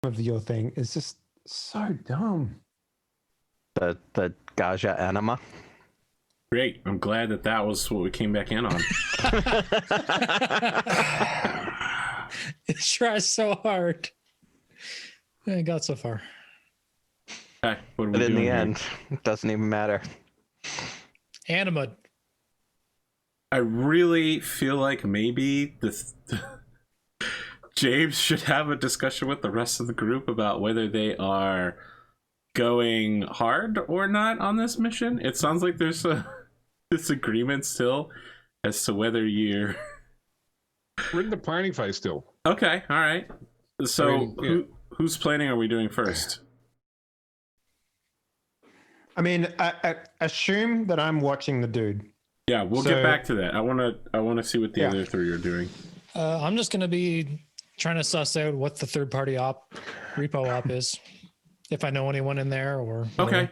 of your thing is just so dumb. The Gaja Anima. Great. I'm glad that was what we came back in on. It tries so hard. It got so far. Okay, what are we But in doing the here? end, it doesn't even matter. Anima. I really feel like maybe James should have a discussion with the rest of the group about whether they are going hard or not on this mission. It sounds like there's a disagreement still as to whether you're... We're in the planning phase still. Okay, all right. So I mean, yeah. whose planning are we doing first? I mean, I assume that I'm watching the dude. Yeah, we'll get back to that. I want to see what the other three are doing. I'm just gonna be trying to suss out what the third party repo op is, if I know anyone in there or. Okay.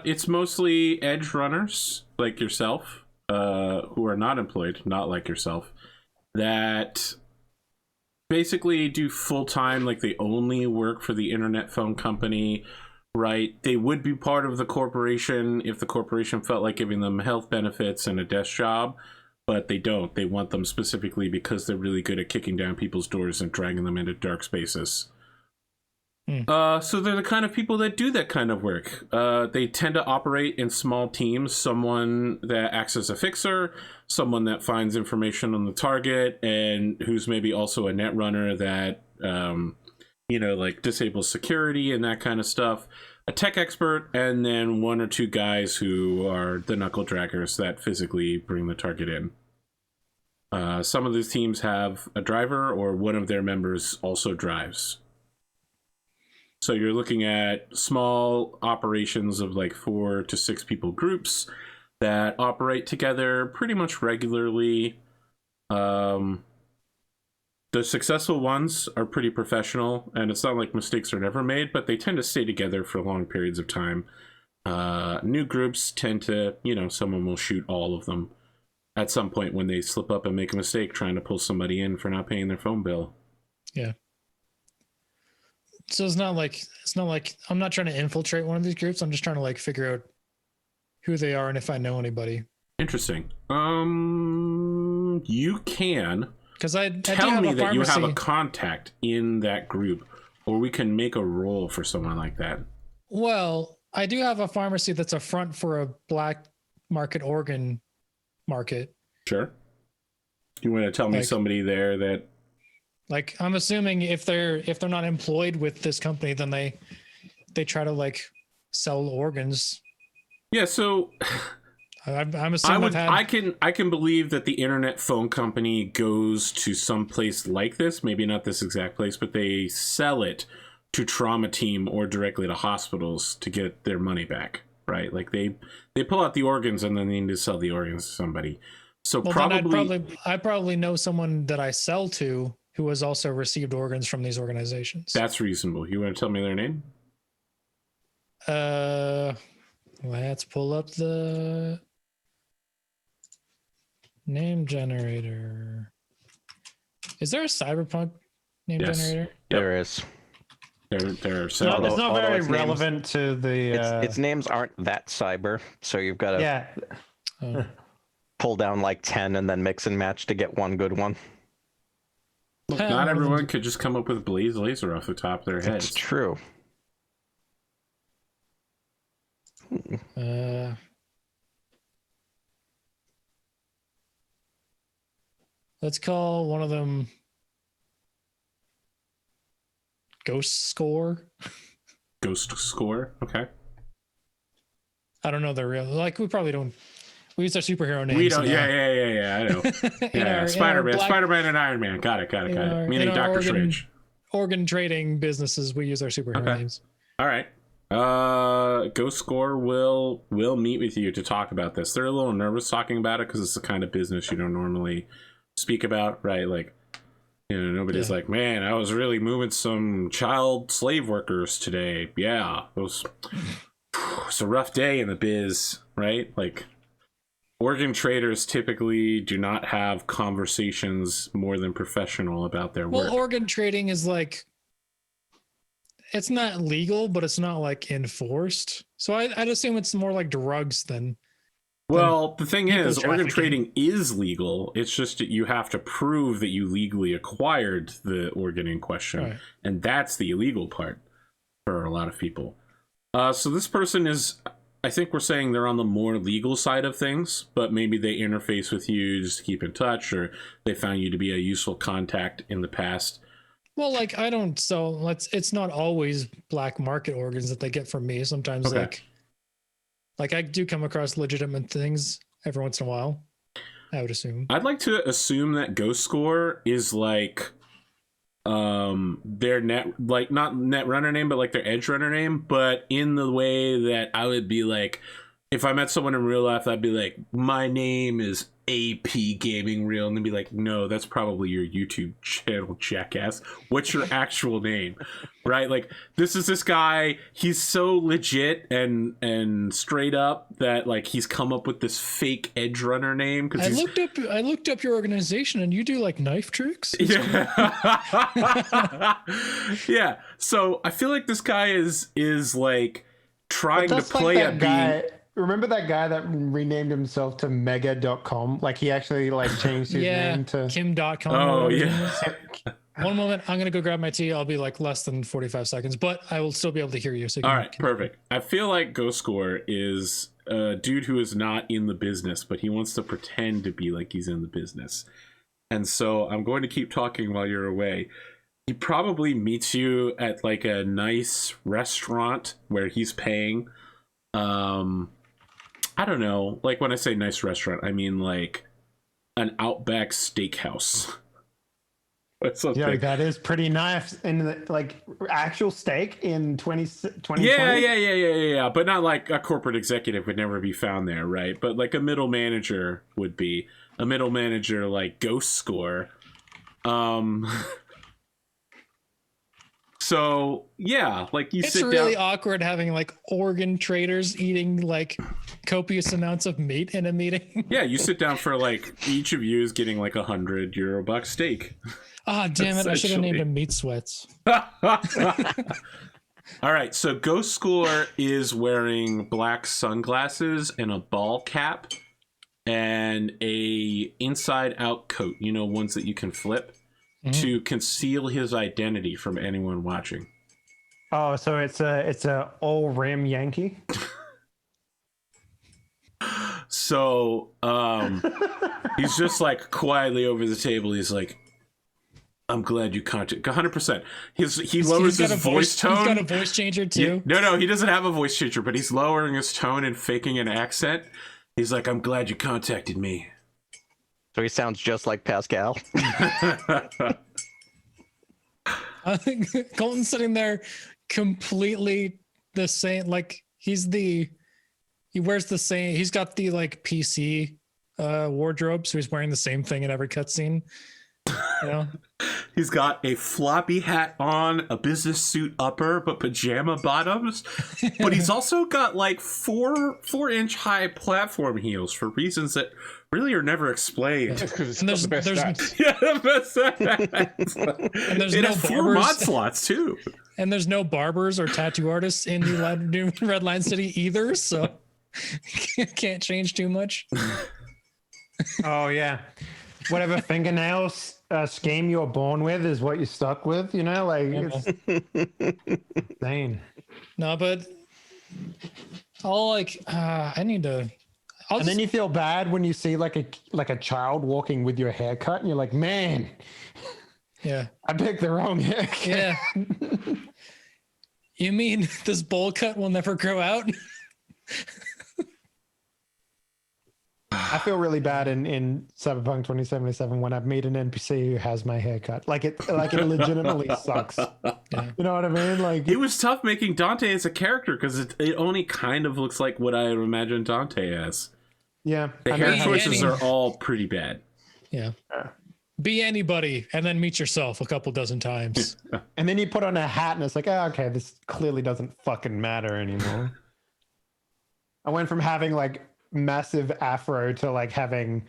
It's mostly edge runners like yourself, who are not employed, not like yourself, that basically do full time, like they only work for the internet phone company. Right, they would be part of the corporation if the corporation felt like giving them health benefits and a desk job, but they don't. They want them specifically because they're really good at kicking down people's doors and dragging them into dark spaces. So they're the kind of people that do that kind of work. They tend to operate in small teams. Someone that acts as a fixer, someone that finds information on the target, and who's maybe also a net runner that like disables security and that kind of stuff, a tech expert, and then one or two guys who are the knuckle draggers that physically bring the target in. Some of these teams have a driver or one of their members also drives. So you're looking at small operations of like 4 to 6 people groups that operate together pretty much regularly. The successful ones are pretty professional, and it's not like mistakes are never made, but they tend to stay together for long periods of time. New groups tend to, someone will shoot all of them at some point when they slip up and make a mistake trying to pull somebody in for not paying their phone bill. Yeah. So it's not like I'm not trying to infiltrate one of these groups. I'm just trying to like figure out who they are and if I know anybody. Interesting. You can. Because I tell me that you have a pharmacy. contact in that group, or we can make a role for someone like that. Well, I do have a pharmacy that's a front for a black market organ market. Sure. You want to tell me somebody there that... Like, I'm assuming if they're not employed with this company, then they try to like sell organs. Yeah, so... I'm assuming I can believe that the internet phone company goes to some place like this, maybe not this exact place, but they sell it to trauma team or directly to hospitals to get their money back, right? Like they pull out the organs and then they need to sell the organs to somebody. So I probably know someone that I sell to who has also received organs from these organizations. That's reasonable. You want to tell me their name? Let's pull up the name generator. Is there a Cyberpunk name generator? There is. There are several. It's not very relevant names, to the... Its names aren't that cyber, so you've got to pull down like 10 and then mix and match to get one good one. Look, not everyone could just come up with Blaze Laser off the top of their heads. It's true. Let's call one of them Ghost Score. Ghost Score, okay. I don't know the real. Like we probably don't. We use our superhero names. We don't. Yeah. I know. Yeah, Spider-Man and Iron Man. Got it. Meaning Doctor Strange. Organ trading businesses. We use our superhero names. All right. Ghost Score will meet with you to talk about this. They're a little nervous talking about it because it's the kind of business you don't normally speak about, right? Like, nobody's like, man, I was really moving some child slave workers today. Yeah, it's a rough day in the biz, right? Like, organ traders typically do not have conversations more than professional about their work. Well, organ trading is like it's not legal, but it's not like enforced. So I'd assume it's more like drugs than. Well, the thing is, organ trafficking. trading is legal. It's just that you have to prove that you legally acquired the organ in question, Right. and that's the illegal part for a lot of people. So this person is, I think we're saying they're on the more legal side of things, but maybe they interface with you just to keep in touch, or they found you to be a useful contact in the past. Well, like I don't. So it's not always black market organs that they get from me. Sometimes Okay. like I do come across legitimate things every once in a while. I would assume. I'd like to assume that Ghost Score is like their net, like not net runner name, but like their edge runner name, but in the way that I would be like, if I met someone in real life, I'd be like, my name is APGamingREAL, and they'd be like, no, that's probably your YouTube channel, jackass. What's your actual name? Right? Like, this guy, he's so legit and straight up that like he's come up with this fake edge runner name because I looked up your organization, and you do like knife tricks. yeah. Yeah. So I feel like this guy is like trying to play like at that being. guy. Remember that guy that renamed himself to Mega.com? Like he actually like changed his name to Kim.com. Oh or whatever it yeah. is. One moment, I'm gonna go grab my tea. I'll be like less than 45 seconds, but I will still be able to hear you. So you All can- right, perfect. I feel like Ghost Score is a dude who is not in the business, but he wants to pretend to be like he's in the business. And so I'm going to keep talking while you're away. He probably meets you at like a nice restaurant where he's paying. I don't know. Like when I say nice restaurant, I mean like an Outback Steakhouse. Or something. Yeah, that is pretty nice. And like actual steak in 2020. Yeah. But not like a corporate executive would never be found there, right? But like a middle manager would be. A middle manager like Ghost Score. So yeah, like you It's sit really down. awkward having like organ traders eating like copious amounts of meat in a meeting. Yeah, you sit down for like each of you is getting like €100 steak. Ah, damn it! I should have named Essentially. him Meat Sweats. All right, so Ghost Score is wearing black sunglasses and a ball cap and a inside out coat, you know, ones that you can flip to conceal his identity from anyone watching. Oh, so it's a all rim Yankee. So he's just like quietly over the table. He's like, I'm glad you contact 100%. He lowers his voice tone. He's got a voice changer too. No, he doesn't have a voice changer, but he's lowering his tone and faking an accent. He's like, I'm glad you contacted me. So he sounds just like Pascal. I think Colton's sitting there completely the same. Like he wears the same. He's got the like PC wardrobe, so he's wearing the same thing in every cutscene. You know, He's got a floppy hat on, a business suit upper, but pajama bottoms. But he's also got like 4-inch high platform heels for reasons that really are never explained. Just because it's And got the best stats. Yeah, the best. and there's It no has 4 barbers. mod slots too. And there's no barbers or tattoo artists in New Redline City either, so can't change too much. Oh yeah, whatever fingernails scheme you're born with is what you're stuck with. You know, like it's insane. No, but I'll like I need to. And then you feel bad when you see like a child walking with your haircut, and you're like, man, yeah. I picked the wrong haircut. Yeah. You mean this bowl cut will never grow out? I feel really bad in Cyberpunk 2077 when I meet an NPC who has my haircut. Like it legitimately sucks. Yeah. You know what I mean? Like It was tough making Dante as a character because it only kind of looks like what I imagine Dante as. yeah. The I hair know. choices Annie- are all pretty bad. Yeah. Be anybody and then meet yourself a couple dozen times. And then you put on a hat and it's like, oh, okay, this clearly doesn't fucking matter anymore. I went from having like massive afro to like having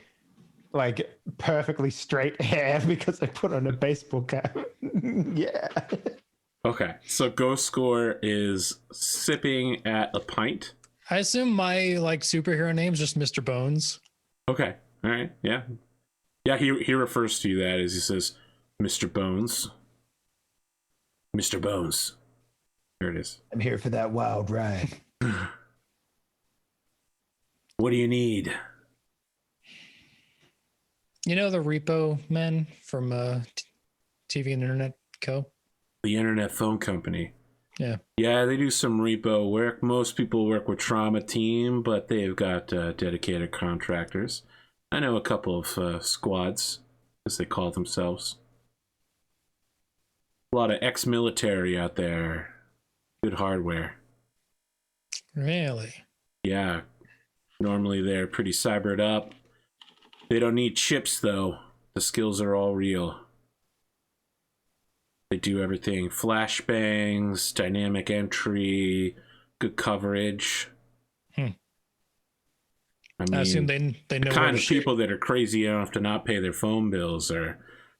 like perfectly straight hair because I put on a baseball cap. Yeah. Okay, so Ghost Score is sipping at a pint. I assume my superhero name's just Mr. Bones. Okay, all right, yeah. Yeah, he refers to you that as he says, Mr. Bones. Mr. Bones. There it is. I'm here for that wild ride. What do you need? You know the repo men from TV and Internet Co? The Internet Phone Company. Yeah. Yeah, they do some repo work. Most people work with Trauma Team, but they've got dedicated contractors. I know a couple of squads, as they call themselves. A lot of ex-military out there. Good hardware. Really? Yeah. Normally they're pretty cybered up. They don't need chips, though. The skills are all real. They do everything. Flashbangs, dynamic entry, good coverage. I mean, I assume they know the kind of people that are crazy enough to not pay their phone bills are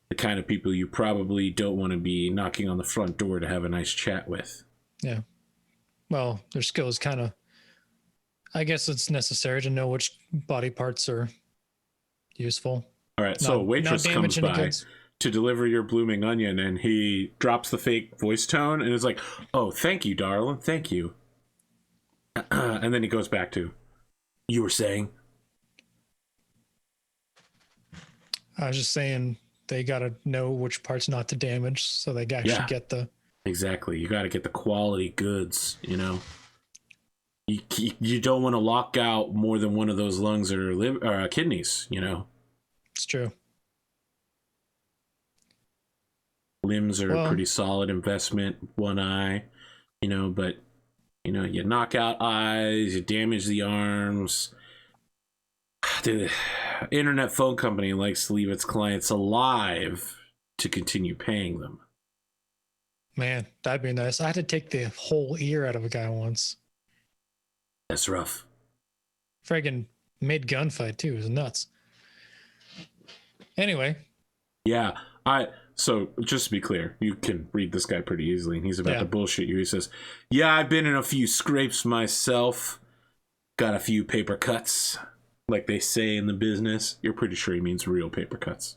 the kind of people you probably don't want to be knocking on the front door to have a nice chat with. Yeah. Well, their skill is kind of, I guess it's necessary to know which body parts are useful. All right, so a waitress comes by to deliver your blooming onion, and he drops the fake voice tone and is like, "Oh, thank you, darling, thank you." And then he goes back to, "You were saying?" I was just saying they got to know which parts not to damage so they actually get the... Exactly. You got to get the quality goods, you know? You don't want to lock out more than one of those lungs or kidneys, you know? It's true. Limbs are a pretty solid investment, one eye, you know, but, you know, you knock out eyes, you damage the arms. The Internet Phone Company likes to leave its clients alive to continue paying them. Man, that'd be nice. I had to take the whole ear out of a guy once. That's rough. Friggin' mid gunfight too. It was nuts. Anyway. Yeah, so just to be clear, you can read this guy pretty easily, and he's about to bullshit you. He says, "Yeah, I've been in a few scrapes myself. Got a few paper cuts, like they say in the business." You're pretty sure he means real paper cuts.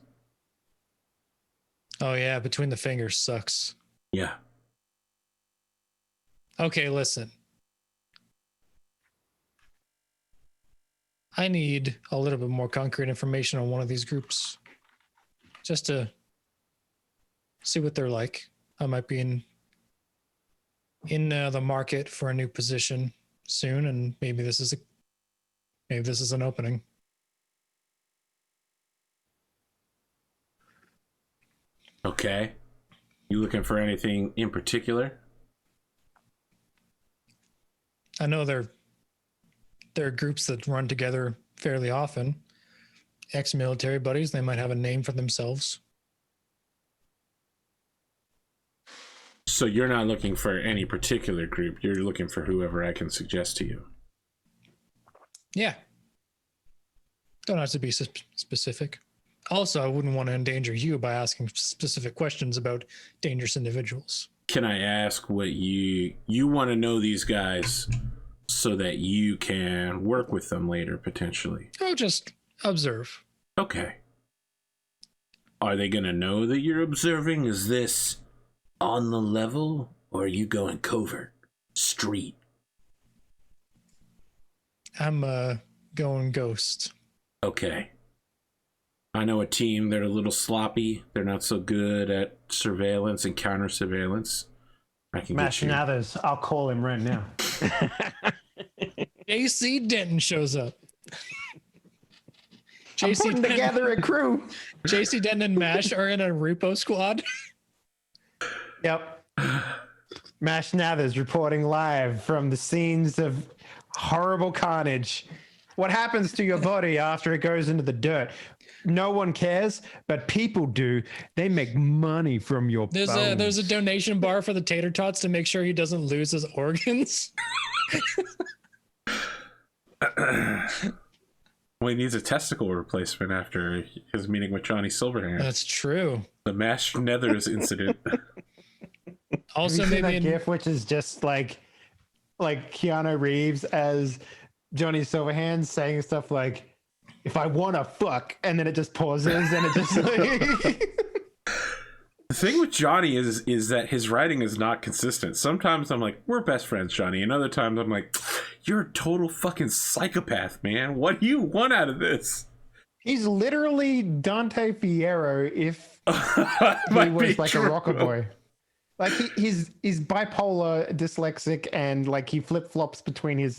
Oh yeah, between the fingers sucks. Yeah. Okay, listen. I need a little bit more concrete information on one of these groups, just to see what they're like. I might be in the market for a new position soon, and maybe this is an opening. Okay. You looking for anything in particular? I know there are groups that run together fairly often. Ex-military buddies, they might have a name for themselves. So you're not looking for any particular group. You're looking for whoever I can suggest to you. Yeah. Don't have to be specific. Also, I wouldn't want to endanger you by asking specific questions about dangerous individuals. Can I ask what you want to know these guys so that you can work with them later, potentially? Oh, just observe. Okay. Are they going to know that you're observing? Is this on the level, or are you going covert? Street? I'm going ghost. Okay. I know a team, they're a little sloppy. They're not so good at surveillance and counter surveillance. I can Mash get you. Nathers, I'll call him right now. JC Denton shows up. I'm putting together a crew. JC Denton and Mash are in a repo squad. Yep. Mash Nathers reporting live from the scenes of horrible carnage. What happens to your body after it goes into the dirt? No one cares, but people do. They make money from your bones. There's a donation bar for the tater tots to make sure he doesn't lose his organs. Well, he needs a testicle replacement after his meeting with Johnny Silverhand. That's true. The Mash Nethers incident. Also, Have you seen maybe that GIF, which is just like Keanu Reeves as Johnny Silverhand saying stuff like, "If I wanna fuck," and then it just pauses and it just like. The thing with Johnny is that his writing is not consistent. Sometimes I'm like, we're best friends, Johnny, and other times I'm like, you're a total fucking psychopath, man. What do you want out of this? He's literally Dante Fierro if he was like a rocker boy. Like he's bipolar, dyslexic, and like he flip flops between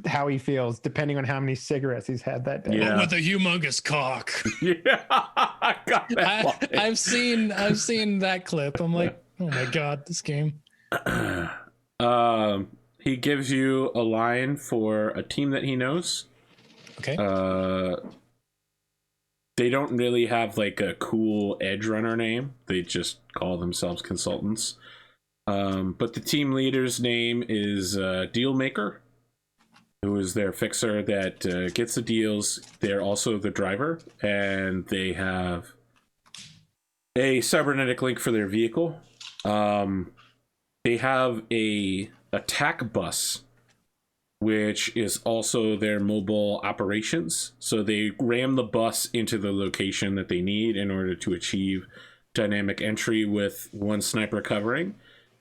how he feels depending on how many cigarettes he's had that day. Yeah. With a humongous cock. Yeah, I got that. I've seen that clip. I'm like, oh my god, this game. He gives you a line for a team that he knows. Okay. They don't really have like a cool edge runner name. They just call themselves consultants. But the team leader's name is Dealmaker, who is their fixer that gets the deals. They're also the driver, and they have a cybernetic link for their vehicle. They have a attack bus, which is also their mobile operations. So they ram the bus into the location that they need in order to achieve dynamic entry with one sniper covering.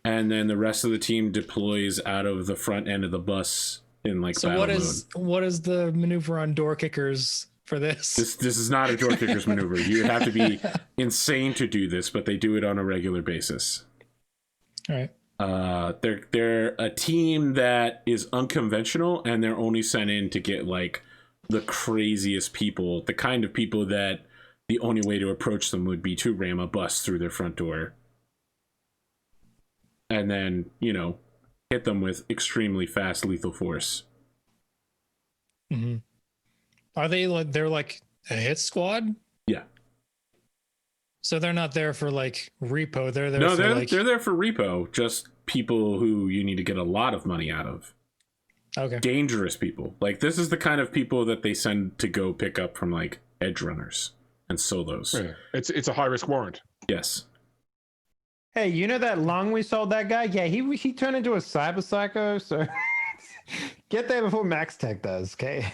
And then the rest of the team deploys out of the front end of the bus in like so battle what is the maneuver on door kickers for this? This is not a door kicker's maneuver. You have to be insane to do this, but they do it on a regular basis. All right. They're a team that is unconventional, and they're only sent in to get like the craziest people, the kind of people that the only way to approach them would be to ram a bus through their front door and then, you know, hit them with extremely fast lethal force. Mm-hmm. Are they like, they're like a hit squad? Yeah. So they're not there for like repo. They're there. No, for they're there for repo. Just people who you need to get a lot of money out of. Okay. Dangerous people. Like this is the kind of people that they send to go pick up from like edge runners and solos. Yeah. It's a high risk warrant. Yes. Hey, you know that lung we sold that guy? Yeah, he turned into a cyber psycho. So get there before Medtech does. Okay.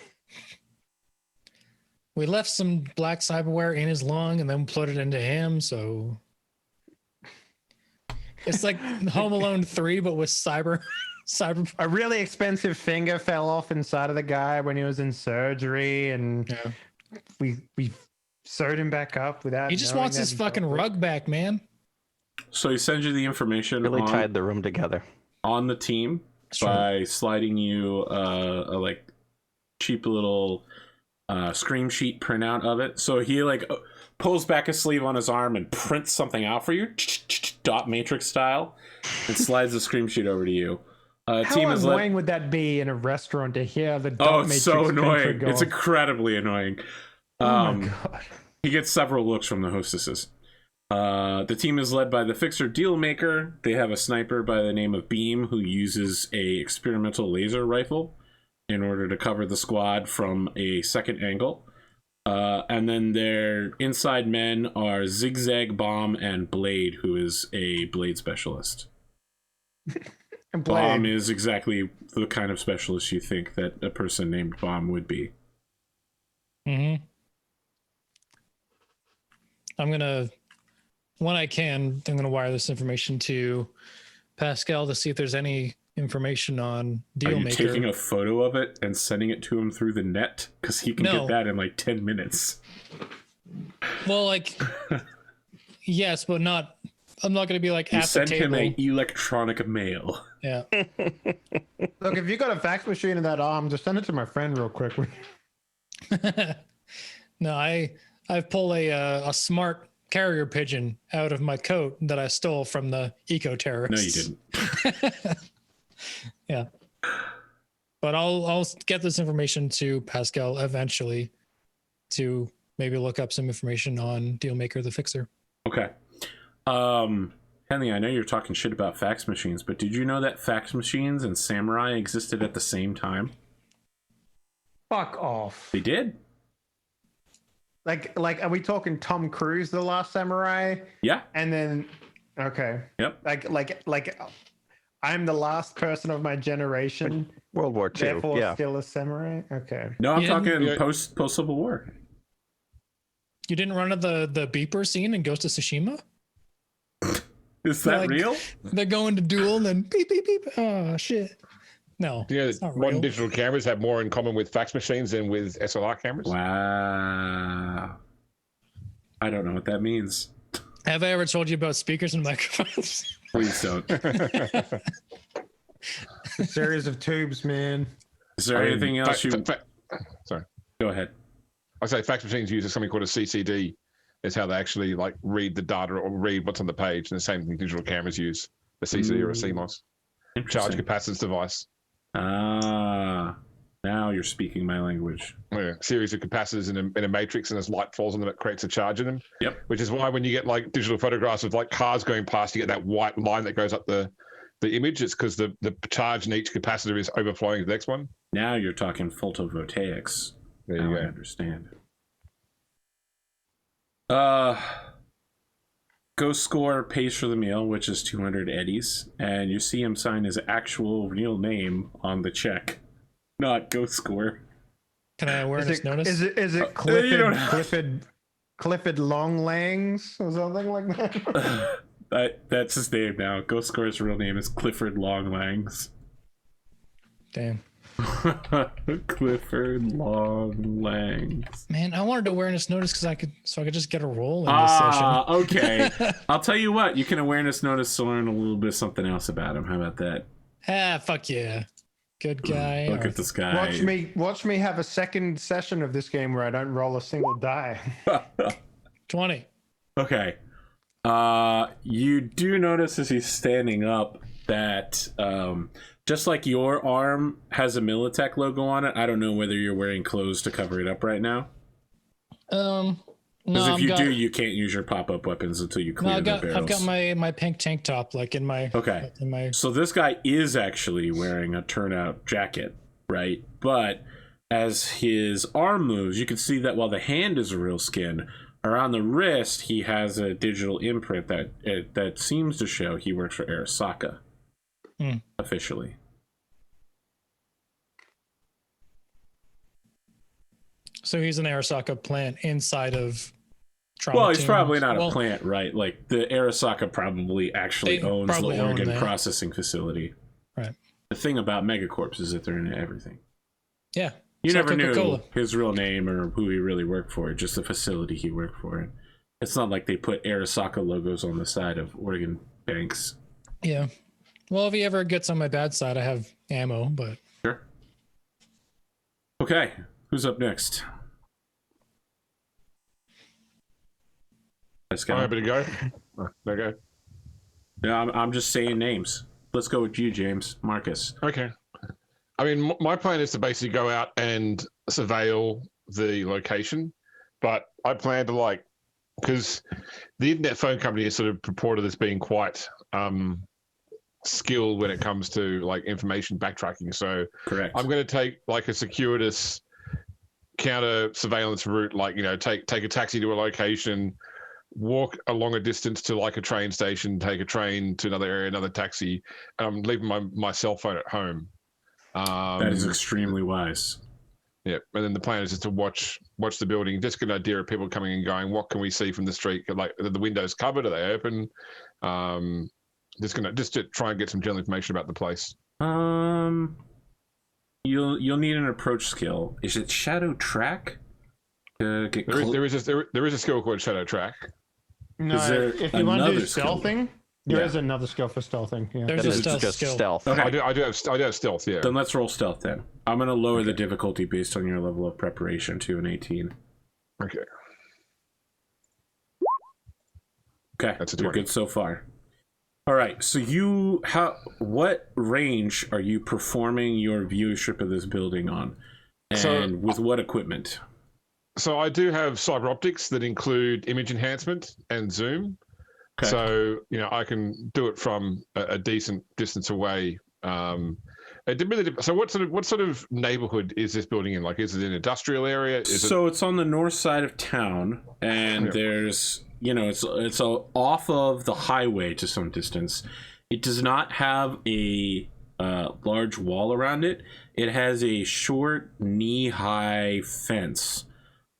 We left some black cyberware in his lung and then put it into him. So it's like Home Alone 3, but with cyber. A really expensive finger fell off inside of the guy when he was in surgery, and we sewed him back up without. He just wants his fucking rug back, man. So he sends you the information. Really tied the room together on the team by sliding you a like cheap little scream sheet printout of it. So he like pulls back a sleeve on his arm and prints something out for you, dot matrix style, and slides the scream sheet over to you. How annoying would that be in a restaurant to hear the dot matrix? It's so annoying. It's incredibly annoying. Oh my god. He gets several looks from the hostesses. The team is led by the fixer Dealmaker. They have a sniper by the name of Beam who uses a experimental laser rifle in order to cover the squad from a second angle. And then their inside men are Zigzag, Bomb, and Blade, who is a blade specialist. Bomb is exactly the kind of specialist you think that a person named Bomb would be. Mm-hmm. When I can, I'm gonna wire this information to Pascal to see if there's any information on Dealmaker. Are you taking a photo of it and sending it to him through the net? Because he can get that in like 10 minutes. Well, like, yes, but not. I'm not going to be like you at the send table. him an electronic mail. Yeah. Look, if you got a fax machine in that arm, just send it to my friend real quick. No, I pull a smart carrier pigeon out of my coat that I stole from the eco-terrorists. No, you didn't. Yeah. But I'll get this information to Pascal eventually to maybe look up some information on Dealmaker the Fixer. Okay. Henley, I know you're talking shit about fax machines, but did you know that fax machines and Samurai existed at the same time? Fuck off. They did. Like, are we talking Tom Cruise, The Last Samurai? Yeah. And then Okay. Yep. Like, I'm the last person of my generation. World War II. Therefore, Yeah. still a samurai. Okay. No, I'm You talking didn't- post Civil War. You didn't run into the beeper scene in Ghost of Tsushima? Is that Like- real? They're going to duel and then beep, beep, beep. Oh, shit. No. You know, it's not modern real. digital cameras have more in common with fax machines than with SLR cameras. Wow. I don't know what that means. Have I ever told you about speakers and microphones? Please don't. A series of tubes, man. Is there anything else you? Sorry. Go ahead. I say fax machines use something called a CCD. Is how they actually like read the data or read what's on the page, and the same thing digital cameras use a CCD or a CMOS charge Interesting. capacitance device. Ah, now you're speaking my language. Yeah, series of capacitors in a matrix, and as light falls on them, it creates a charge in them. Yep. Which is why when you get like digital photographs of like cars going past, you get that white line that goes up the image. It's because the charge in each capacitor is overflowing to the next one. Now you're talking photovoltaics. There Now you I go. understand. Ghost Score pays for the meal, which is 200 eddies, and you see him sign his actual real name on the check, not Ghost Score. Can I awareness notice? Is it you Clifford don't- Clifford Longlangs or something like that? That's his name now. Ghost Score's real name is Clifford Longlangs. Damn. Clifford Longlangs. Man, I wanted to awareness notice because I could just get a roll in this session. Okay. I'll tell you what. You can awareness notice to learn a little bit of something else about him. How about that? Fuck yeah. Good guy. Look Or- at this guy. Watch me have a second session of this game where I don't roll a single die. 20. Okay. You do notice as he's standing up that just like your arm has a Medtech logo on it, I don't know whether you're wearing clothes to cover it up right now. No, Because if I've you got, do, you can't use your pop-up weapons until you no, clear I've the got barrels. my pink tank top like in my Okay. in my So this guy is actually wearing a turnout jacket, right? But as his arm moves, you can see that while the hand is a real skin, around the wrist he has a digital imprint that seems to show he works for Arasaka officially. So he's an Arasaka plant inside of Trauma Well, he's Team. probably not Well, a plant, right? Like the Arasaka probably actually They owns probably the own organ that. processing facility. Right. The thing about Megacorps is that they're into everything. Yeah. You It's like never knew Coca-Cola. his real name or who he really worked for, just the facility he worked for. It's not like they put Arasaka logos on the side of organ banks. Yeah. Well, if he ever gets on my bad side, I have ammo, but Sure. Okay, who's up next? Pascal. I'm happy to go. There you go. Yeah, I'm just saying names. Let's go with you, James. Marcus. Okay. I mean, my plan is to basically go out and surveil the location, but I plan to because the internet phone company is sort of purported as being quite skilled when it comes to information backtracking. So Correct. I'm going to take a circuitous counter surveillance route, take a taxi to a location, walk along a distance to a train station, take a train to another area, another taxi, and I'm leaving my cell phone at home. That is extremely wise. Yeah, and then the plan is just to watch the building, just get an idea of people coming and going. What can we see from the street? Are the windows covered? Are they open? Just to try and get some general information about the place. You'll need an approach skill. Is it Shadow Track? To get There is a skill called Shadow Track. No, Is there if you want to do another skill? stealthing, there Yeah. is another skill for stealthing. Yeah. there's a Is it stealth Just skill. stealth. Okay. I do have stealth. Yeah. Then let's roll stealth then. I'm going to lower the difficulty based on your level of preparation to an 18. Okay. Okay, That's a you're 20. good so far. All right, so what range are you performing your viewership of this building on? And So- with what equipment? So I do have cyber optics that include image enhancement and zoom. Okay. So I can do it from a decent distance away. It really so what sort of neighborhood is this building in? Like, is it an industrial area? It's on the north side of town, and there's it's off of the highway to some distance. It does not have a large wall around it. It has a short knee-high fence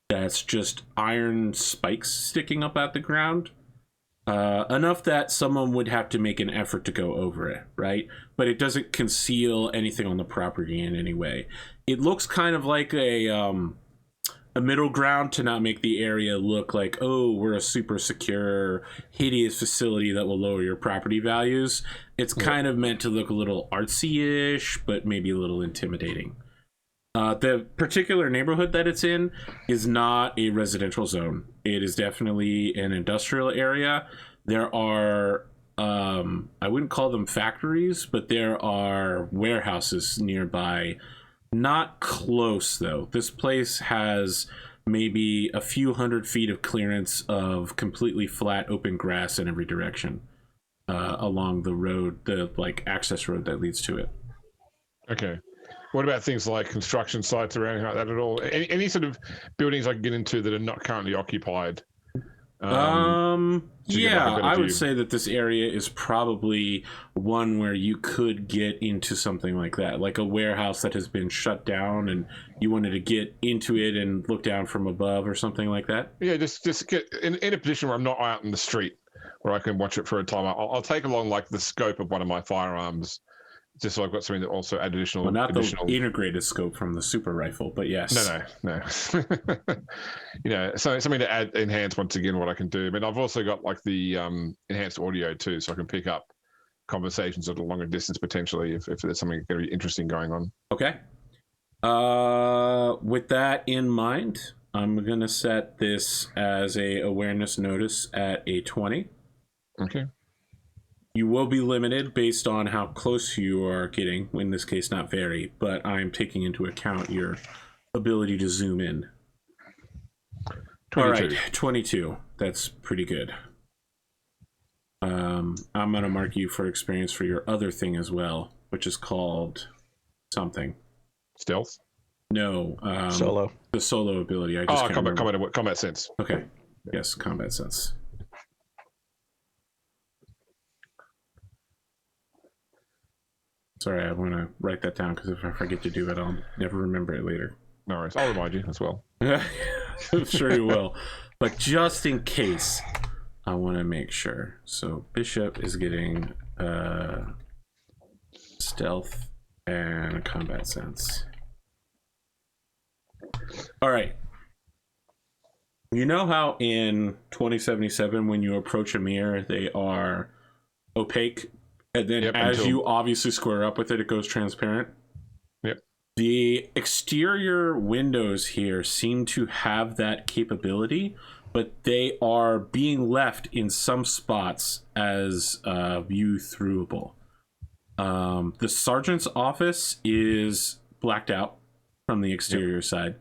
that's just iron spikes sticking up at the ground. Enough that someone would have to make an effort to go over it, right? But it doesn't conceal anything on the property in any way. It looks kind of like a middle ground to not make the area look like, oh, we're a super secure, hideous facility that will lower your property values. It's kind of meant to look a little artsy-ish, but maybe a little intimidating. The particular neighborhood that it's in is not a residential zone. It is definitely an industrial area. There are, I wouldn't call them factories, but there are warehouses nearby. Not close, though. This place has maybe a few hundred feet of clearance of completely flat, open grass in every direction along the road, the access road that leads to it. Okay. What about things like construction sites or anything like that at all? Any sort of buildings I can get into that are not currently occupied? Yeah, I would say that this area is probably one where you could get into something like that, like a warehouse that has been shut down and you wanted to get into it and look down from above or something like that. Yeah, just get in a position where I'm not out in the street where I can watch it for a time. I'll take along like the scope of one of my firearms, just so I've got something that also add additional. Well, not the integrated scope from the super rifle, but yes. No. So something to enhance once again what I can do. But I've also got like the enhanced audio too, so I can pick up conversations at a longer distance potentially if there's something going to be interesting going on. Okay. With that in mind, I'm gonna set this as a awareness notice at a 20. Okay. You will be limited based on how close you are getting, in this case not very, but I'm taking into account your ability to zoom in. 22. All right, 22. That's pretty good. I'm going to mark you for experience for your other thing as well, which is called something. Stealth? No. Solo. The solo ability. Combat sense. Okay. Yes, combat sense. Sorry, I want to write that down because if I forget to do it, I'll never remember it later. No worries. I'll remind you as well. I'm sure you will. But just in case, I want to make sure. So Bishop is getting stealth and combat sense. All right. You know how in 2077, when you approach a mirror, they are opaque? And then you obviously square up with it, it goes transparent. Yep. The exterior windows here seem to have that capability, but they are being left in some spots as view throughable. The sergeant's office is blacked out from the exterior side.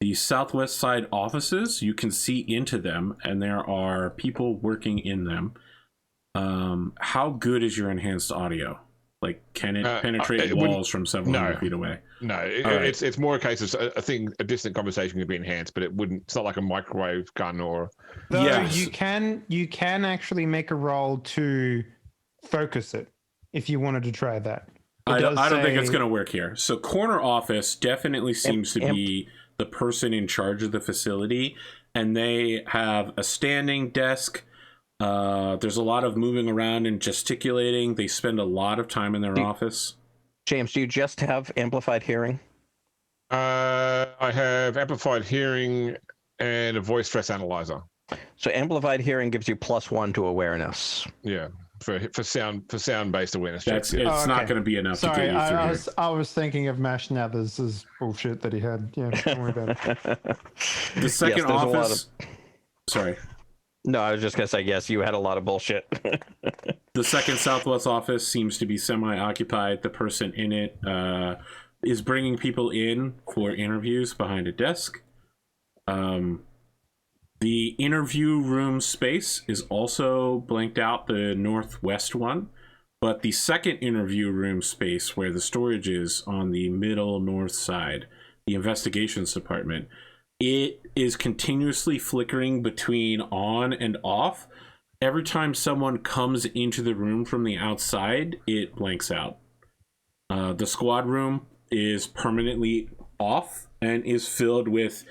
The southwest side offices, you can see into them, and there are people working in them. How good is your enhanced audio? Like, can it penetrate walls from several hundred feet away? No, it's more a case of a distant conversation can be enhanced, but it wouldn't. It's not like a microwave gun or. Though you can actually make a roll to focus it if you wanted to try that. I don't think it's going to work here. So corner office definitely seems to be the person in charge of the facility, and they have a standing desk. There's a lot of moving around and gesticulating. They spend a lot of time in their office. James, do you just have amplified hearing? I have amplified hearing and a voice stress analyzer. So amplified hearing gives you +1 to awareness. Yeah, for sound based awareness. It's not going to be enough to get you through. I was thinking of Mash Nathers' bullshit that he had. Yeah, don't worry about it. The second office. Sorry. No, I was just going to say, yes, you had a lot of bullshit. The second Southwest office seems to be semi-occupied. The person in it is bringing people in for interviews behind a desk. The interview room space is also blanked out, the northwest one. But the second interview room space where the storage is on the middle north side, the investigations department, it is continuously flickering between on and off. Every time someone comes into the room from the outside, it blanks out. The squad room is permanently off and is filled with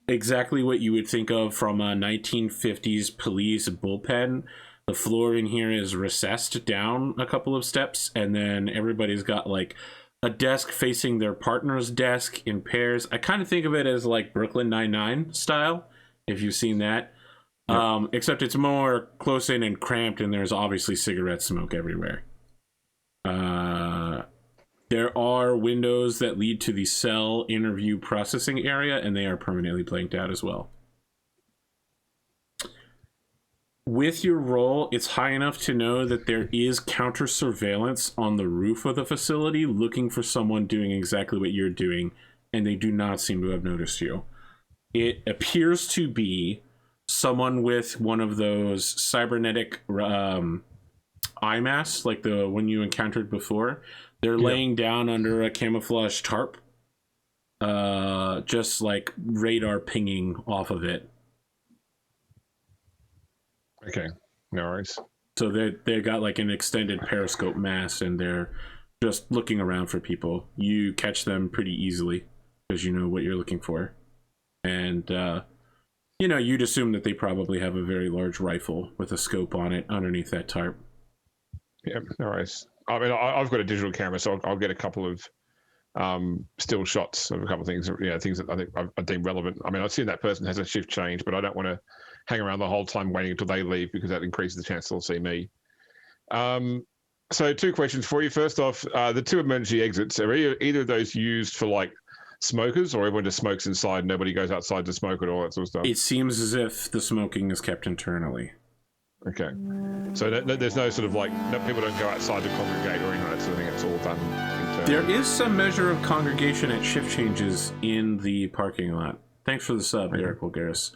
exactly what you would think of from a 1950s police bullpen. The floor in here is recessed down a couple of steps, and then everybody's got like a desk facing their partner's desk in pairs. I kind of think of it as like Brooklyn Nine-Nine style, if you've seen that. Yep. Except it's more close in and cramped, and there's obviously cigarette smoke everywhere. There are windows that lead to the cell interview processing area, and they are permanently blanked out as well. With your role, it's high enough to know that there is counter surveillance on the roof of the facility looking for someone doing exactly what you're doing, and they do not seem to have noticed you. It appears to be someone with one of those cybernetic eye masks, like the one you encountered before. They're laying down under a camouflage tarp, just like radar pinging off of it. Okay, no worries. So they got like an extended periscope mask, and they're just looking around for people. You catch them pretty easily because you know what you're looking for, and you know, you'd assume that they probably have a very large rifle with a scope on it underneath that tarp. Yeah, no worries. I mean, I've got a digital camera, so I'll get a couple of still shots of a couple of things, things that I think I deem relevant. I mean, I've seen that person has a shift change, but I don't want to hang around the whole time waiting until they leave, because that increases the chance they'll see me. So 2 questions for you. First off, the 2 emergency exits, are either of those used for like smokers, or everyone just smokes inside, nobody goes outside to smoke and all that sort of stuff? It seems as if the smoking is kept internally. Okay. So there's no sort of like, people don't go outside to congregate or anything like that sort of thing. It's all done internally. There is some measure of congregation at shift changes in the parking lot. Thanks for the sub, Eric Vulgaris.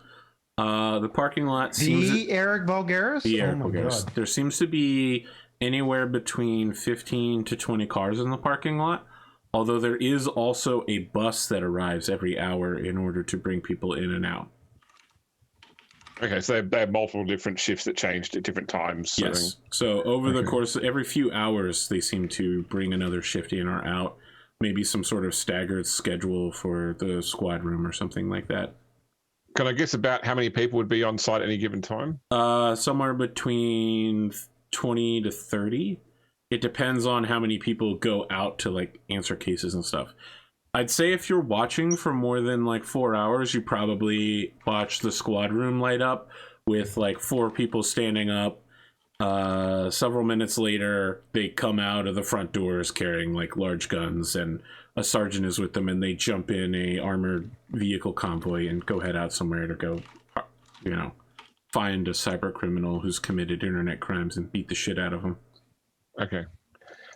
The parking lot seems... Eric Vulgaris? The Eric Vulgaris. There seems to be anywhere between 15 to 20 cars in the parking lot, although there is also a bus that arrives every hour in order to bring people in and out. Okay, so they have multiple different shifts that changed at different times. Yes. So over the course of every few hours, they seem to bring another shift in or out. Maybe some sort of staggered schedule for the squad room or something like that. Can I guess about how many people would be on site at any given time? Somewhere between 20 to 30. It depends on how many people go out to like answer cases and stuff. I'd say if you're watching for more than like 4 hours, you probably watch the squad room light up with like 4 people standing up. Several minutes later, they come out of the front doors carrying like large guns, and a sergeant is with them, and they jump in a armored vehicle convoy and go head out somewhere to go, find a cyber criminal who's committed internet crimes and beat the shit out of them. Okay.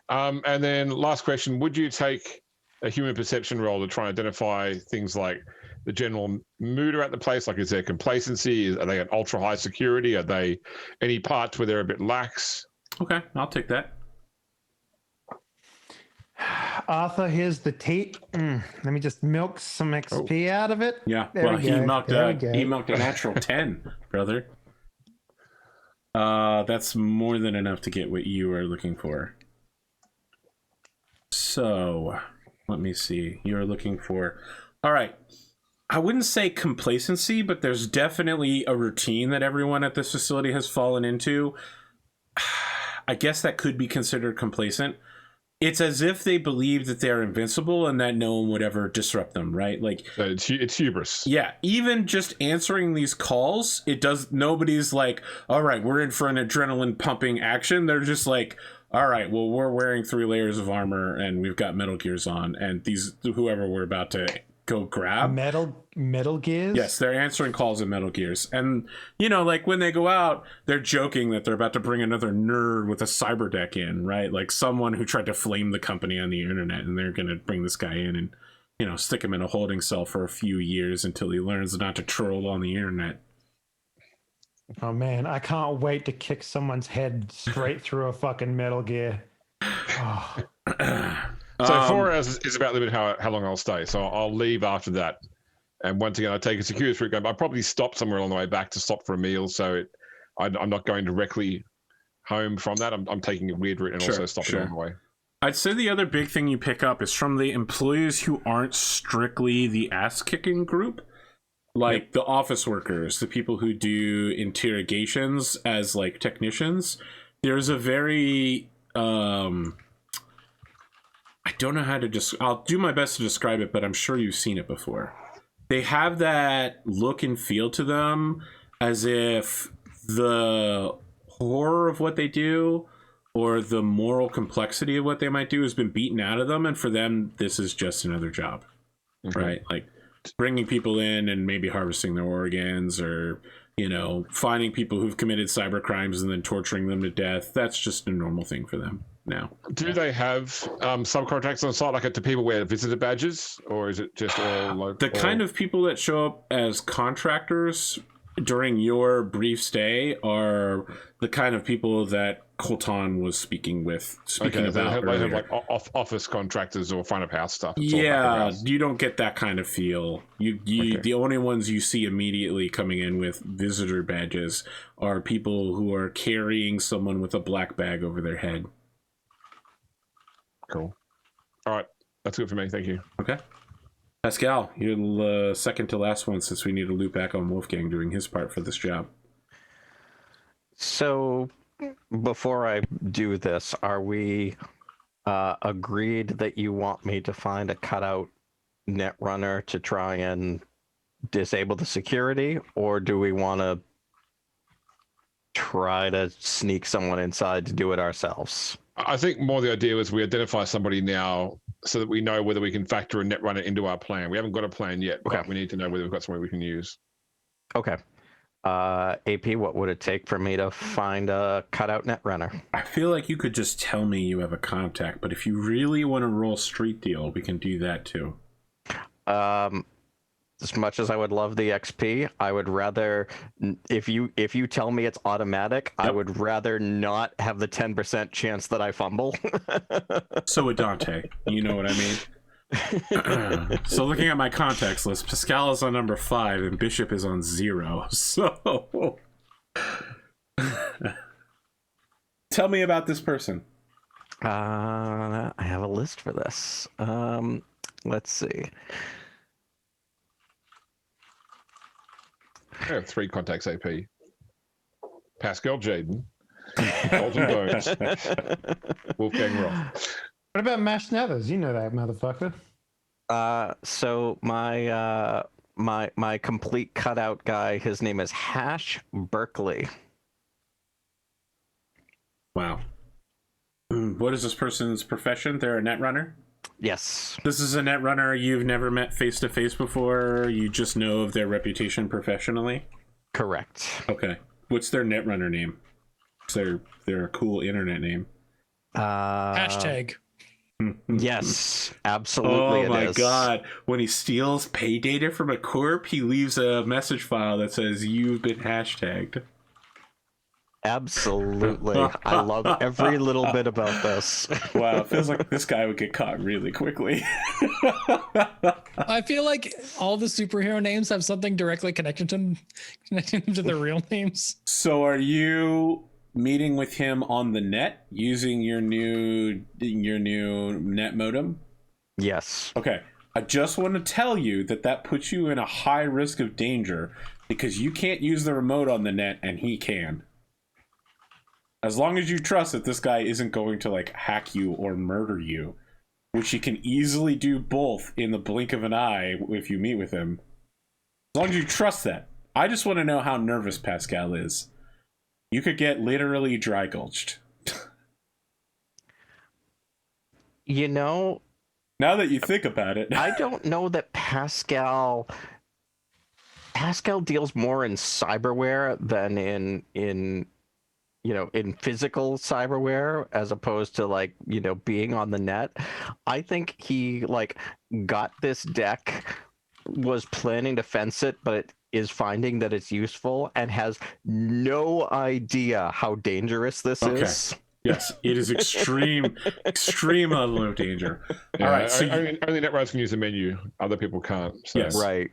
And then last question, would you take a human perception role to try and identify things like the general mood around the place? Like, is there complacency? Are they at ultra high security? Are they any parts where they're a bit lax? Okay, I'll take that. Arthur, here's the tape. Let me just milk some XP out of it. Yeah, there well, he milked a natural 10, brother. That's more than enough to get what you are looking for. So, let me see. You're looking for... All right. I wouldn't say complacency, but there's definitely a routine that everyone at this facility has fallen into. I guess that could be considered complacent. It's as if they believe that they're invincible and that no one would ever disrupt them, right? Like, it's hubris. Yeah, even just answering these calls, nobody's like, all right, we're in for an adrenaline pumping action. They're just like, all right, well, we're wearing 3 layers of armor and we've got metal gears on, and whoever we're about to go grab. Metal gears? Yes, they're answering calls in metal gears. And, like when they go out, they're joking that they're about to bring another nerd with a cyber deck in, right? Like someone who tried to flame the company on the internet, and they're going to bring this guy in and, stick him in a holding cell for a few years until he learns not to troll on the internet. Oh man, I can't wait to kick someone's head straight through a fucking Metal Gear. Oh. So 4 hours is about limited how long I'll stay. So I'll leave after that. And once again, I take a security route going. I'll probably stop somewhere along the way back to stop for a meal. So I'm not going directly home from that. I'm taking a weird route and also stopping along the way. I'd say the other big thing you pick up is from the employees who aren't strictly the ass-kicking group. Like the office workers, the people who do interrogations as like technicians. There's a very I don't know how to I'll do my best to describe it, but I'm sure you've seen it before. They have that look and feel to them as if the horror of what they do or the moral complexity of what they might do has been beaten out of them, and for them this is just another job. Right? Like bringing people in and maybe harvesting their organs, or finding people who've committed cyber crimes and then torturing them to death. That's just a normal thing for them now. Do they have subcontracts on site? Like, do people wear visitor badges, or is it just all local? The kind of people that show up as contractors during your brief stay are the kind of people that Coltan was speaking about. They have like office contractors or front of house stuff. Yeah, you don't get that kind of feel. The only ones you see immediately coming in with visitor badges are people who are carrying someone with a black bag over their head. Cool. All right, that's good for me. Thank you. Okay. Pascal, you're the second to last one, since we need to loop back on Wolfgang doing his part for this job. So, before I do this, are we agreed that you want me to find a cutout netrunner to try and disable the security, or do we want to try to sneak someone inside to do it ourselves? I think more the idea is we identify somebody now so that we know whether we can factor a netrunner into our plan. We haven't got a plan yet, but we need to know whether we've got somebody we can use. Okay. AP, what would it take for me to find a cutout netrunner? I feel like you could just tell me you have a contact, but if you really want to roll street deal, we can do that too. As much as I would love the XP, I would rather, if you tell me it's automatic, I would rather not have the 10% chance that I fumble. So would Dante. You know what I mean? So looking at my contacts list, Pascal is on number 5 and Bishop is on 0. So tell me about this person. I have a list for this. Let's see. I have 3 contacts, AP. Pascal Jaden, Coltan Bonez, Wolfgang Roth. What about Mash Nathers? You know that motherfucker. So my complete cutout guy, his name is Hash Berkeley. Wow. What is this person's profession? They're a netrunner? Yes. This is a netrunner you've never met face-to-face before? You just know of their reputation professionally? Correct. Okay. What's their netrunner name? Is their cool internet name? Hashtag. Yes, absolutely. Oh my god. When he steals pay data from a corp, he leaves a message file that says, "You've been hashtagged." Absolutely. I love every little bit about this. Wow, it feels like this guy would get caught really quickly. I feel like all the superhero names have something directly connected to their real names. So are you meeting with him on the net using your new net modem? Yes. Okay. I just want to tell you that puts you in a high risk of danger because you can't use the remote on the net and he can. As long as you trust that this guy isn't going to like hack you or murder you, which he can easily do both in the blink of an eye if you meet with him. As long as you trust that. I just want to know how nervous Pascal is. You could get literally dry gulched. You know, now that you think about it, I don't know that Pascal deals more in cyberware than in physical cyberware, as opposed to like, being on the net. I think he like got this deck, was planning to fence it, but is finding that it's useful and has no idea how dangerous this Okay. is. Yes, it is extreme level of danger. Yeah, All right, so only netrunners can use the menu. Other people can't. So. Yes. Right.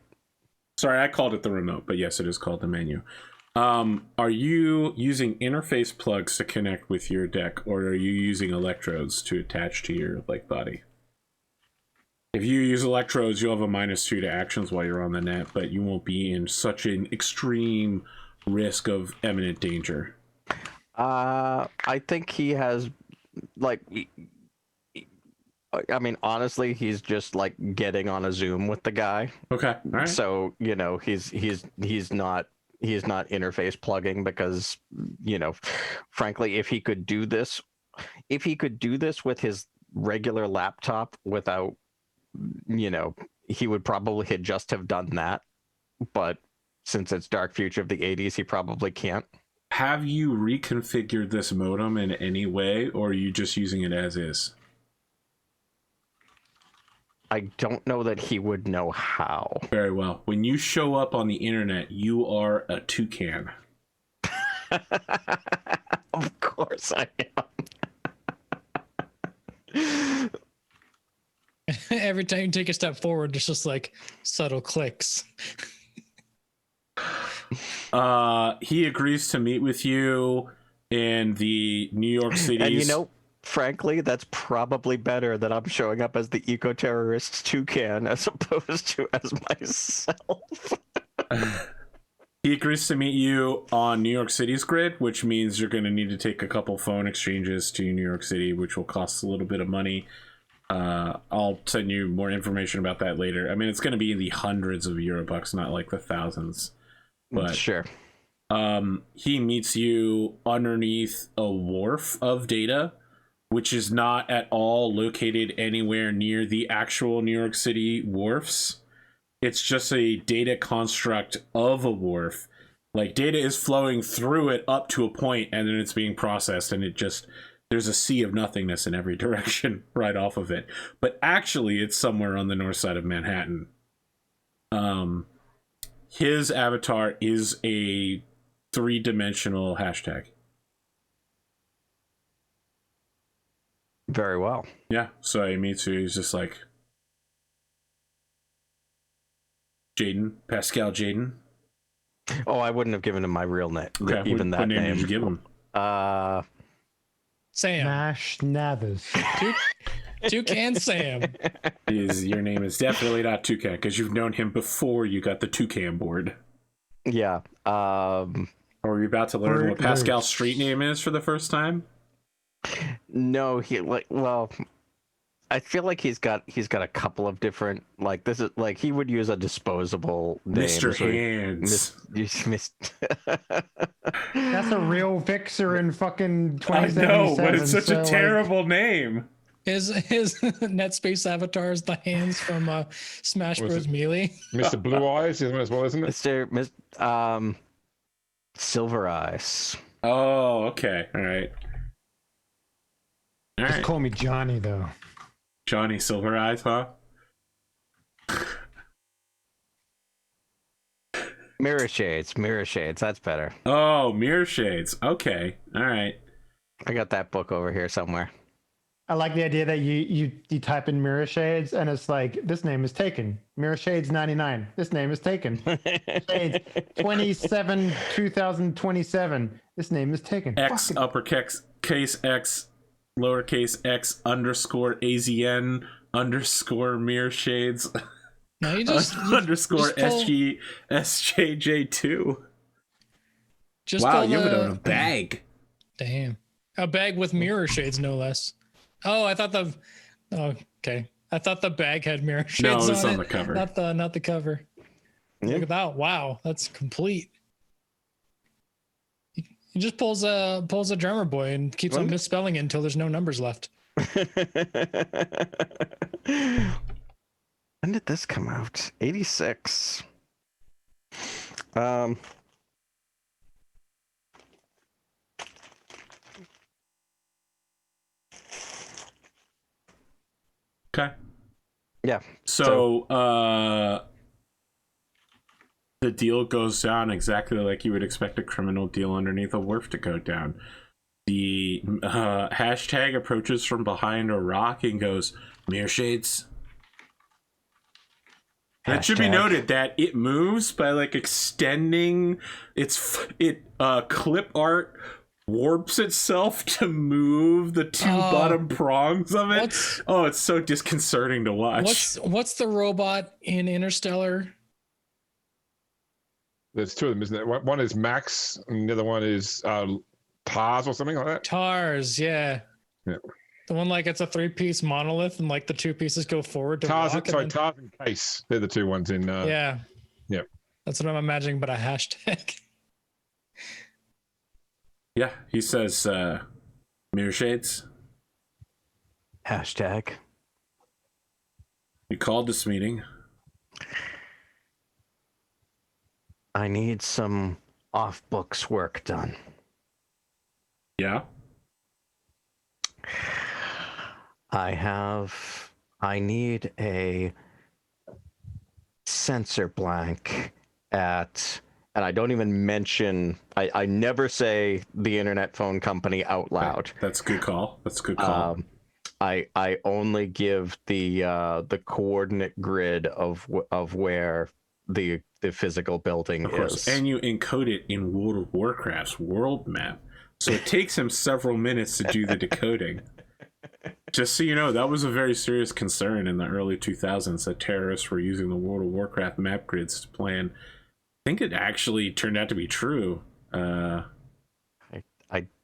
sorry, I called it the remote, but yes, it is called the menu. Are you using interface plugs to connect with your deck, or are you using electrodes to attach to your body? If you use electrodes, you'll have a -2 to actions while you're on the net, but you won't be in such an extreme risk of imminent danger. I think he has, like, I mean, honestly, he's just like getting on a Zoom with the guy. Okay, all right. So, you know, he's not interface plugging because, you know, frankly, if he could do this with his regular laptop without, you know, he would probably just have done that. But since it's dark future of the 80s, he probably can't. Have you reconfigured this modem in any way, or are you just using it as is? I don't know that he would know how. Very well. When you show up on the internet, you are a toucan. Of course I am. Every time you take a step forward, there's just like subtle clicks. He agrees to meet with you in the New York City. And you know, frankly, that's probably better that I'm showing up as the eco-terrorist toucan as opposed to as myself. He agrees to meet you on New York City's grid, which means you're going to need to take a couple phone exchanges to New York City, which will cost a little bit of money. I'll send you more information about that later. I mean, it's going to be in the hundreds of Eurobucks, not like the thousands. But sure. He meets you underneath a wharf of data, which is not at all located anywhere near the actual New York City wharfs. It's just a data construct of a wharf. Like, data is flowing through it up to a point, and then it's being processed, and there's a sea of nothingness in every direction right off of it. But actually, it's somewhere on the north side of Manhattan. His avatar is a 3-dimensional hashtag. Very well. Yeah, so he meets you. He's just like, Jaden, Pascal Jaden. Oh, I wouldn't have given him my real name. Okay, Even that what name name. did you give him? Sam. Mash Nathers. Toucan Sam. Your name is definitely not Toucan, because you've known him before you got the Toucan board. Yeah. Are you about to learn what Pascal's street name is for the first time? No, I feel like he's got a couple of different, like, this is like he would use a disposable name. Mr. Hands. That's a real fixer in fucking I 2077. know, but it's such a so, terrible name. His NetSpace avatar is the hands from Smash Was Bros. it- Melee. Mr. Blue Eyes is as well, isn't it? Silver Eyes. Oh, okay. All right. All Just right. call me Johnny, though. Johnny Silver Eyes, huh? Mirror Shades. That's better. Oh, Mirror Shades. Okay. All right. I got that book over here somewhere. I like the idea that you type in Mirror Shades and it's like, this name is taken. Mirror Shades 99. This name is taken. Shades 27 2027. This name is taken. X uppercase X lowercase x underscore AZN underscore Mirror Shades No, you just underscore just pull- SJJ2. Just Wow, pull you have it the- on a bag. Damn. A bag with mirror shades, no less. Oh, I thought okay. I thought the bag had mirror shades No, it's on it. the cover. Not the cover. Yeah. Look at that. Wow, that's complete. He just pulls a Drumurboy and keeps on misspelling it until there's no numbers left. When did this come out? 86. Okay. Yeah. So The deal goes down exactly like you would expect a criminal deal underneath a wharf to go down. The hashtag approaches from behind a rock and goes, "Mirror shades." And it should be noted that it moves by like extending it clip art warps itself to move the two bottom prongs of it. It's so disconcerting to watch. What's the robot in Interstellar? There's two of them, isn't there? One is Max, and the other one is Tars or something like that. Tars, yeah. Yeah. The one like it's a 3-piece monolith, and like the 2 pieces go forward to Tars, walk. Tars and Case. They're the two ones in. Yeah. Yeah. That's what I'm imagining, but a hashtag. Yeah, he says, "Mirror shades." Hashtag. You called this meeting. I need some off-books work done. Yeah. I need a sensor blank at, and I don't even mention, I never say the internet phone company out loud. That's a good call. I only give the coordinate grid of where the physical building Of course, is. and you encode it in World of Warcraft's world map. So it takes him several minutes to do the decoding. Just so you know, that was a very serious concern in the early 2000s that terrorists were using the World of Warcraft map grids to plan. I think it actually turned out to be true. I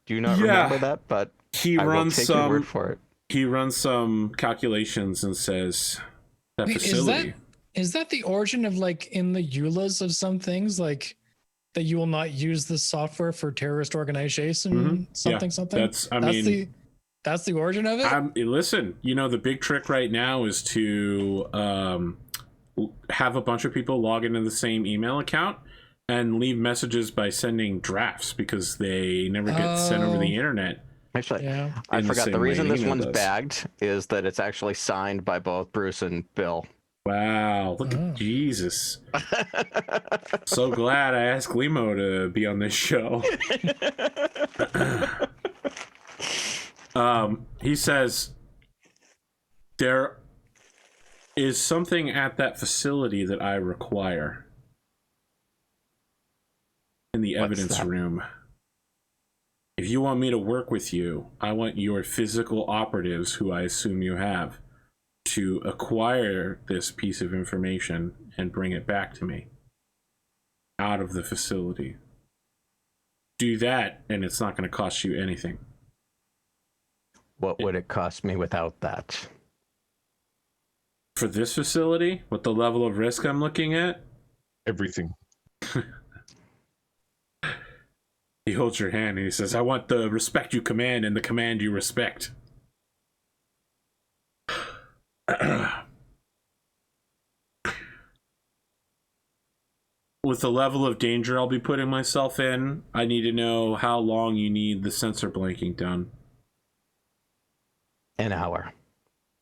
do not remember that, but he I will take your word for it. He runs some calculations and says that facility. Is that the origin of like in the EULAs of some things, like that you will not use this software for terrorist organization, something? That's the origin of it. Listen, the big trick right now is to have a bunch of people log into the same email account and leave messages by sending drafts because they never get sent over the internet. Actually, I forgot the reason this one's bagged is that it's actually signed by both Bruce and Bill. Wow, look at Jesus. So glad I asked Glimo to be on this show. He says there is something at that facility that I require in the evidence room. If you want me to work with you, I want your physical operatives, who I assume you have, to acquire this piece of information and bring it back to me out of the facility. Do that, and it's not going to cost you anything. What would it cost me without that? For this facility, with the level of risk I'm looking at? Everything. He holds your hand and he says, I want the respect you command and the command you respect. With the level of danger I'll be putting myself in, I need to know how long you need the sensor blanking done. An hour.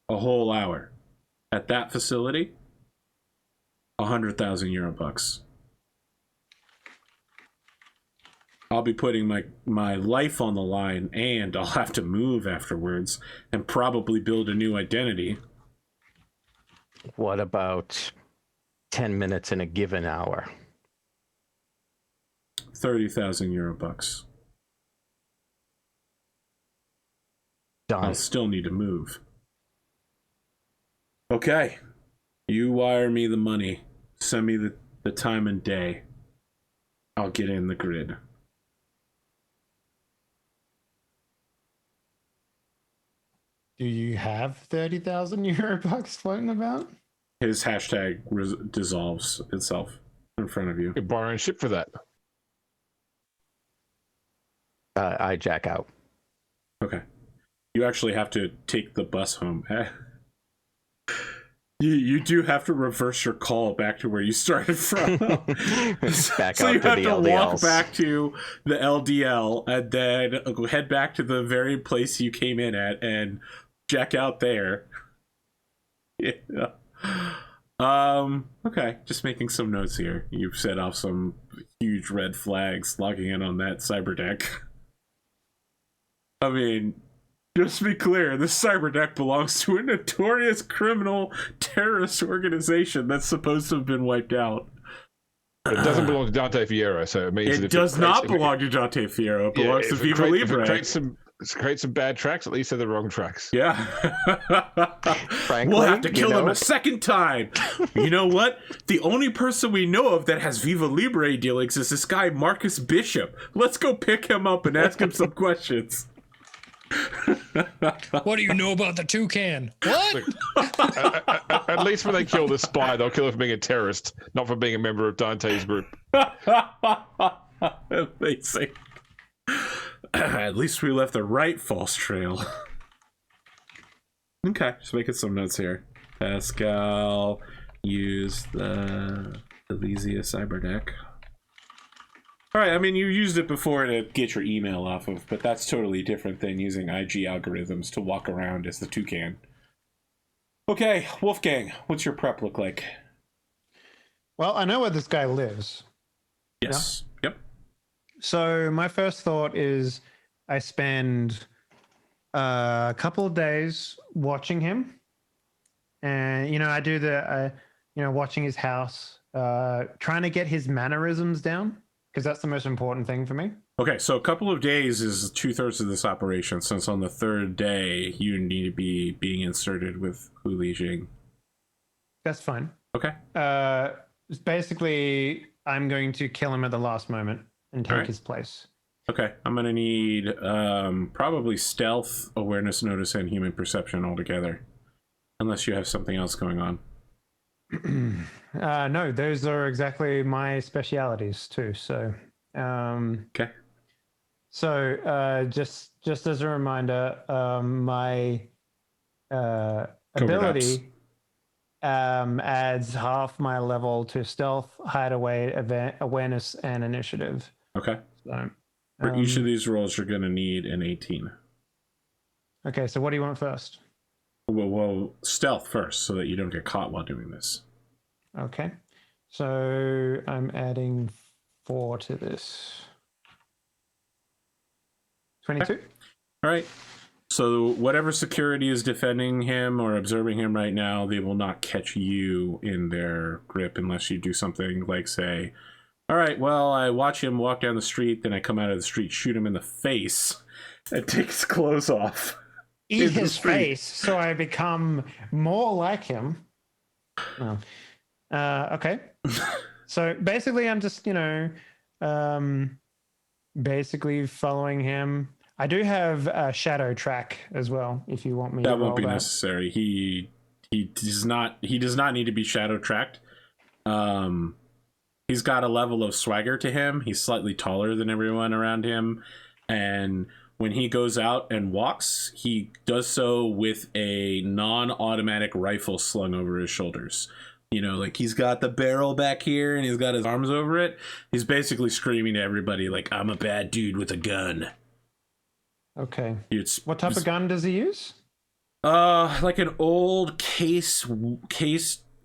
A whole hour. At that facility, 100,000 euro bucks. I'll be putting my life on the line, and I'll have to move afterwards and probably build a new identity. What about 10 minutes in a given hour? 30,000 euro bucks. Done. I'll still need to move. Okay. You wire me the money. Send me the time and day. I'll get in the grid. Do you have 30,000 euro bucks floating about? His hashtag dissolves itself in front of you. You're borrowing ship for that. I jack out. Okay. You actually have to take the bus home. You do have to reverse your call back to where you started from. Back so out you to have the to LDLs. walk back to the LDL and then head back to the very place you came in at and jack out there. Yeah. Okay, just making some notes here. You've set off some huge red flags logging in on that cyber deck. I mean, just to be clear, this cyber deck belongs to a notorious criminal terrorist organization that's supposed to have been wiped out. But it doesn't belong to Dante Fierro, so it means that It if does not creates- belong to Dante Fierro. It belongs to if Viva If Libre. it creates some bad tracks, at least they're the wrong tracks. Yeah. Frankly, we'll have to kill you him know, a second time. You know what? The only person we know of that has Viva Libre dealings is this guy, Marcus Bishop. Let's go pick him up and ask him some questions. What do you know about the toucan? What? Look, at least when they kill the spy, they'll kill him for being a terrorist, not for being a member of Dante's group. Amazing. At least we left the right false trail. Okay, just making some notes here. Pascal used the Elysia cyber deck. All right, I mean, you used it before to get your email off of, but that's totally different than using IG algorithms to walk around as the toucan. Okay, Wolfgang, what's your prep look like? Well, I know where this guy lives. Yes. Yep. So my first thought is I spend a couple of days watching him. And, I do watching his house, trying to get his mannerisms down, because that's the most important thing for me. Okay, so a couple of days is 2/3 of this operation, since on the third day you need to be being inserted with Hu Lijing. That's fine. Okay. Basically, I'm going to kill him at the last moment and take Alright. his place. Okay, I'm gonna need probably stealth, awareness, notice, and human perception altogether, unless you have something else going on. No, those are exactly my specialities too. So, Okay. so just as a reminder, my ability adds half my level to stealth, hideaway, awareness, and initiative. Okay. So, For each of these rolls, you're gonna need an 18. okay, so what do you want first? Well, stealth first, so that you don't get caught while doing this. Okay, so I'm adding 4 to this. 22. All right. So whatever security is defending him or observing him right now, they will not catch you in their grip unless you do something like say, all right, well, I watch him walk down the street, then I come out of the street, shoot him in the face, and take his clothes off. Eat in the his street. face so I become more like him. Oh. Okay. So basically, I'm just, basically following him. I do have a shadow track as well, if you want me to That won't roll be that. necessary. He does not need to be shadow tracked. He's got a level of swagger to him. He's slightly taller than everyone around him, and when he goes out and walks, he does so with a non-automatic rifle slung over his shoulders. Like he's got the barrel back here and he's got his arms over it. He's basically screaming to everybody like, I'm a bad dude with a gun. Okay. It's What type of gun does he use? like an old case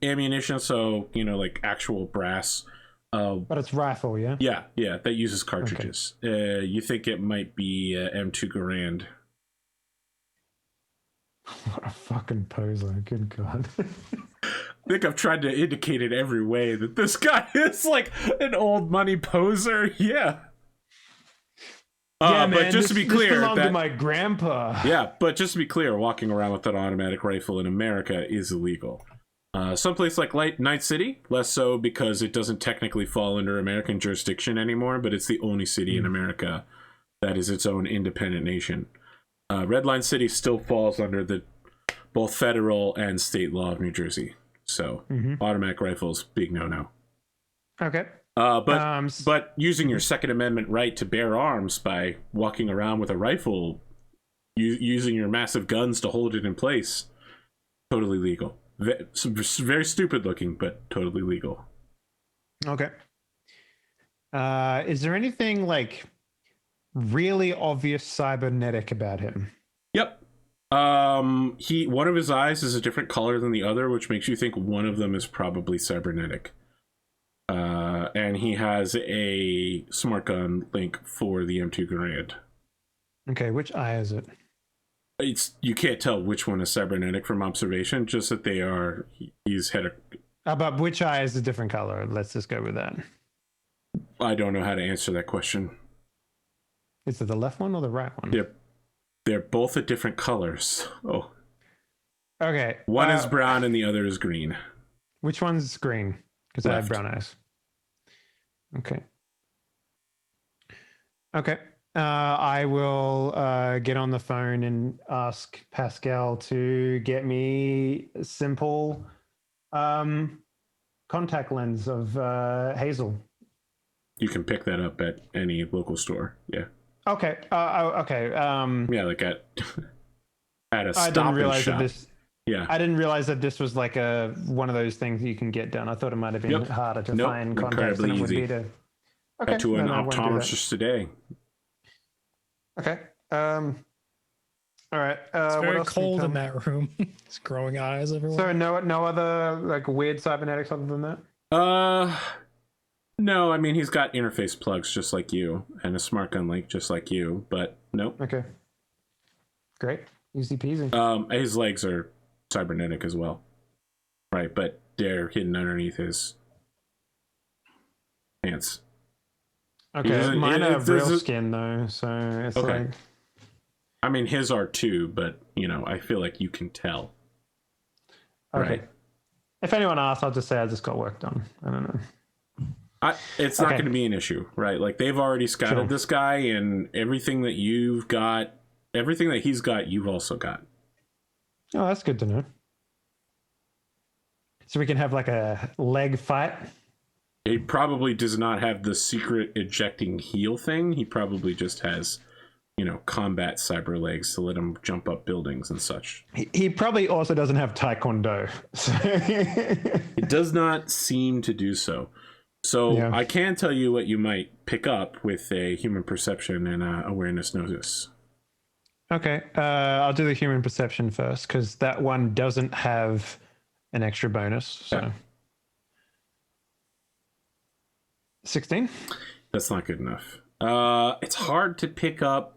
ammunition, so like actual brass. But it's rifle, yeah? Yeah, that uses cartridges. You think it might be M2 Garand. What a fucking poser. Good God. I think I've tried to indicate in every way that this guy is like an old money poser. Yeah. But just to be clear, this belonged to my grandpa. yeah, but just to be clear, walking around with an automatic rifle in America is illegal. Someplace like Night City, less so because it doesn't technically fall under American jurisdiction anymore, but it's the only city in America that is its own independent nation. Redline City still falls under the both federal and state law of New Jersey. So automatic rifles, big no-no. Okay. But using your Second Amendment right to bear arms by walking around with a rifle, using your massive guns to hold it in place, totally legal. Very stupid looking, but totally legal. Okay. Is there anything like really obvious cybernetic about him? Yep. One of his eyes is a different color than the other, which makes you think one of them is probably cybernetic. And he has a smart gun link for the M2 Garand. Okay, which eye is it? You can't tell which one is cybernetic from observation, just that they are. He's had a. But which eye is a different color? Let's just go with that. I don't know how to answer that question. Is it the left one or the right one? They're both at different colors. Oh. Okay. One is brown and the other is green. Which one's green? Because I have brown eyes. Okay. Okay. I will get on the phone and ask Pascal to get me a simple contact lens of Hazel. You can pick that up at any local store. Yeah. Okay. Okay. Yeah, like at a I Stop didn't and realize Shop. that this. Yeah. I didn't realize that this was like one of those things you can get done. I thought it might have been harder to find contacts than it would be to. Okay. Got to an then I won't do that. optometrist today. Okay. All right. It's what very else can you cold tell in me? that room. It's growing eyes everywhere. So no other like weird cybernetics other than that? No, I mean he's got interface plugs just like you and a smart gun link just like you, but nope. Okay. Great. Easy peasy. His legs are cybernetic as well. Right, but they're hidden underneath his pants. Okay. Mine are real there's skin though, so it's Okay. like I mean his are too, but I feel like you can tell. okay. Right. If anyone asks, I'll just say I just got work done. I don't know. It's not Okay. going to be an issue, right? Like they've already scouted Sure. this guy, and everything that you've got, everything that he's got, you've also got. Oh, that's good to know. So we can have like a leg fight. He probably does not have the secret ejecting heel thing. He probably just has, combat cyber legs to let him jump up buildings and such. He probably also doesn't have taekwondo. So It does not seem to do so. So Yeah. I can tell you what you might pick up with a human perception and awareness notice. Okay, I'll do the human perception first because that one doesn't have an extra bonus. So Yeah. 16. That's not good enough. It's hard to pick up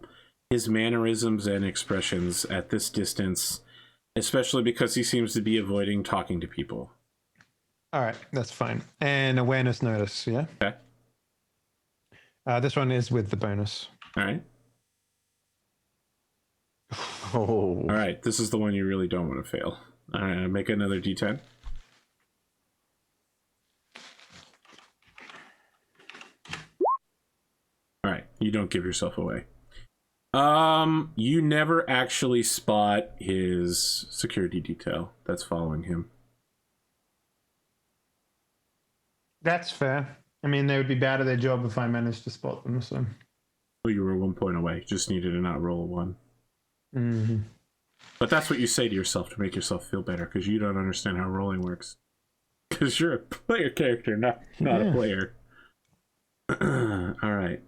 his mannerisms and expressions at this distance, especially because he seems to be avoiding talking to people. All right, that's fine. And awareness notice, yeah. Okay. This one is with the bonus. All right. Oh. All right. This is the one you really don't want to fail. All right. Make another D10. All right. You don't give yourself away. You never actually spot his security detail that's following him. That's fair. I mean, they would be bad at their job if I managed to spot them. So. Well, you were 1 point away. You just needed to not roll a 1. Mm-hmm. But that's what you say to yourself to make yourself feel better, because you don't understand how rolling works. Because you're a player character, not a player. All right.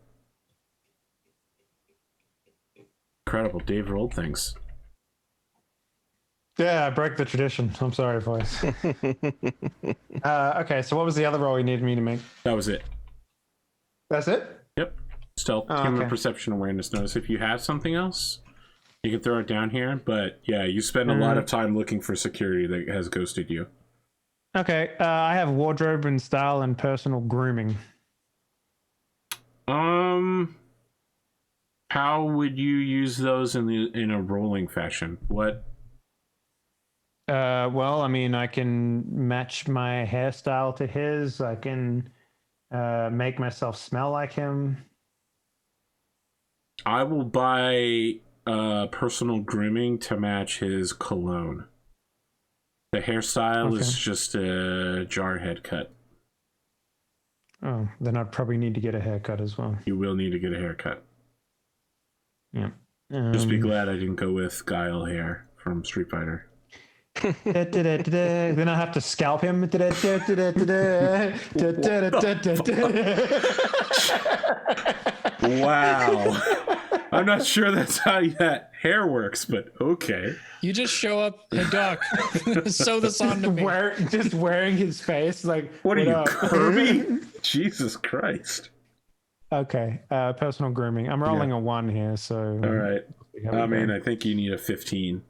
Incredible. Dave rolled things. Yeah, I broke the tradition. I'm sorry, boys. Okay, so what was the other roll you needed me to make? That was it. That's it? Yep. Stealth, Oh, human okay. perception, awareness. Notice if you have something else, you can throw it down here. But yeah, you spend a lot of time looking for security that has ghosted you. Okay, I have wardrobe and style and personal grooming. How would you use those in a rolling fashion? What? Well, I mean, I can match my hairstyle to his. I can make myself smell like him. I will buy personal grooming to match his cologne. The hairstyle is just a jar cut. Oh, then I'd probably need to get a haircut as well. You will need to get a haircut. Yeah. Just be glad I didn't go with Guile hair from Street Fighter. Then I have to scalp him. Wow. I'm not sure that's how that hair works, but okay. You just show up, hey Doc, sew this on to me. Just wearing his face like. What are you, up?" Kirby? Jesus Christ. Okay, personal grooming. I'm rolling a 1 here, so. All right. I mean, I think you need a 15.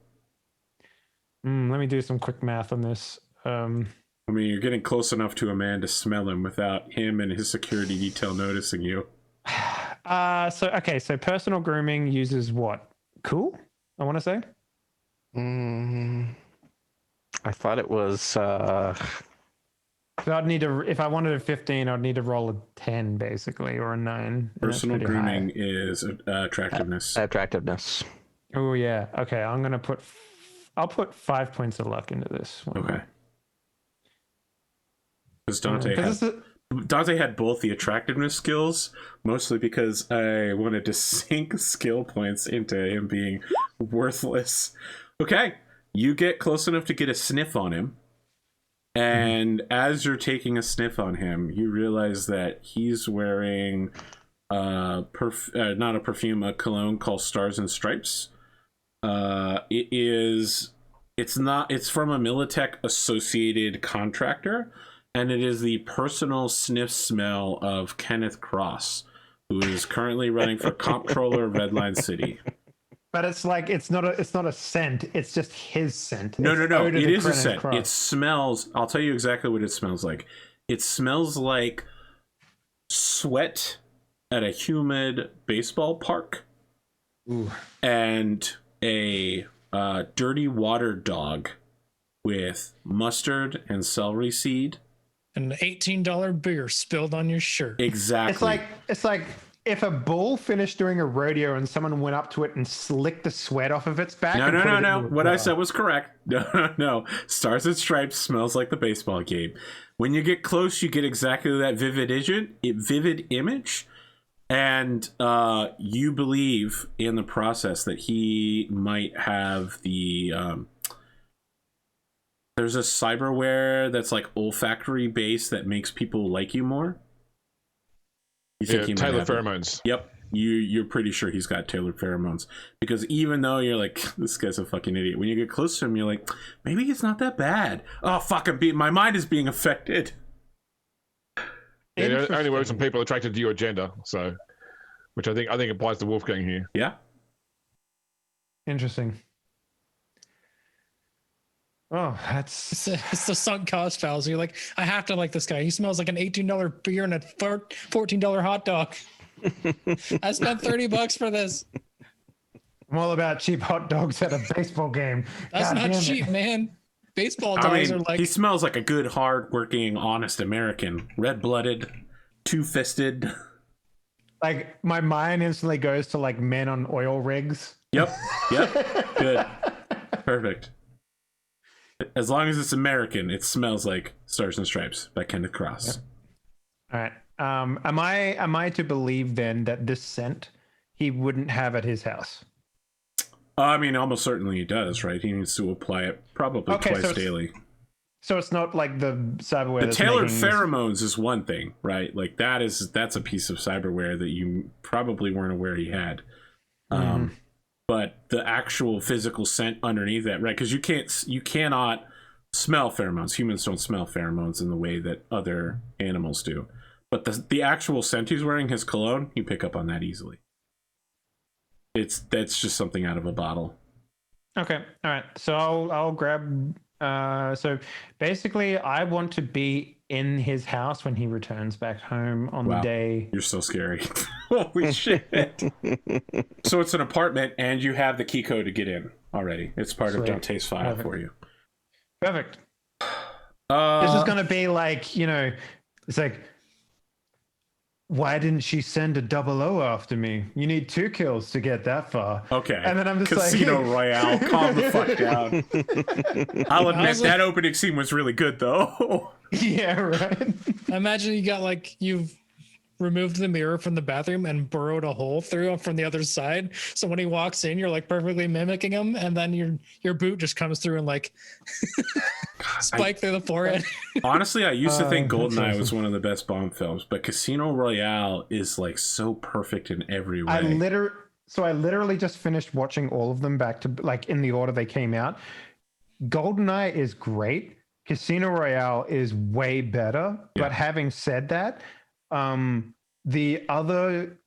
Let me do some quick math on this. I mean, you're getting close enough to a man to smell him without him and his security detail noticing you. So personal grooming uses what? Cool, I want to say. I thought it was. So I'd need to, if I wanted a 15, I'd need to roll a 10 basically, or a 9. and that's Personal pretty grooming high. is attractiveness. Attractiveness. Oh yeah. Okay, I'll put 5 points of luck into this one. Okay. Because Dante had both the attractiveness skills, mostly because I wanted to sink skill points into him being worthless. Okay, you get close enough to get a sniff on him, and as you're taking a sniff on him, you realize that he's wearing not a perfume, a cologne called Stars and Stripes. It's from a Medtech associated contractor. And it is the personal sniff smell of Kenneth Cross, who is currently running for comptroller of Redline City. But it's like it's not a scent. It's just his scent. No. It is a Kenneth scent. Cross. It smells. I'll tell you exactly what it smells like. It smells like sweat at a humid baseball park, and a dirty water dog with mustard and celery seed. An $18 beer spilled on your shirt. Exactly. It's like if a bull finished doing a rodeo and someone went up to it and slicked the sweat off of its back. No. What I said was correct. No. Stars and Stripes smells like the baseball game. When you get close, you get exactly that vivid image. And you believe in the process that he might have the... there's a cyberware that's like olfactory based that makes people like you more. You think he might tailored have it? pheromones. Yep. You're pretty sure he's got tailored pheromones, because even though you're like, this guy's a fucking idiot, when you get close to him, you're like, maybe it's not that bad. Oh fuck, my mind is being affected. Yeah, it only works on people attracted to your gender, so which I think applies to Wolfgang here. Yeah. Interesting. Oh, that's It's the sunk cost fallacy. You're like, I have to like this guy. He smells like an $18 beer and a $14 hot dog. I spent $30 for this. I'm all about cheap hot dogs at a baseball game. That's God not damn it. cheap, man. Baseball dogs are like he smells like a good, hard-working, honest American. Red-blooded, two-fisted. Like my mind instantly goes to like men on oil rigs. Yep. Good. Perfect. As long as it's American, it smells like Stars and Stripes by Kenneth Cross. Yep. All right. Am I to believe then that this scent he wouldn't have at his house? I mean, almost certainly he does, right? He needs to apply it probably twice daily. So it's not like the cyberware. The that's tailored making pheromones is one thing, right? Like that's a piece of cyberware that you probably weren't aware he had. But the actual physical scent underneath that, right? Because you cannot smell pheromones. Humans don't smell pheromones in the way that other animals do. But the actual scent he's wearing, his cologne, you pick up on that easily. That's just something out of a bottle. Okay. All right. So I'll grab. So basically, I want to be in his house when he returns back home on the day. You're so scary. Holy shit. So it's an apartment, and you have the key code to get in already. It's part of Dante's file for you. Perfect. This is going to be like, it's like, why didn't she send a 00 after me? You need 2 kills to get that far. Okay. And then I'm just Casino like... Royale, calm the fuck down. I'll admit, that opening scene was really good, though. Yeah, right. I imagine you've removed the mirror from the bathroom and burrowed a hole through him from the other side. So when he walks in, you're like perfectly mimicking him, and then your boot just comes through and like spike through the forehead. Honestly, I used to think GoldenEye was one of the best Bond films, but Casino Royale is like so perfect in every way. So I literally just finished watching all of them back to like in the order they came out. GoldenEye is great. Casino Royale is way better. Yeah. But having said that, the other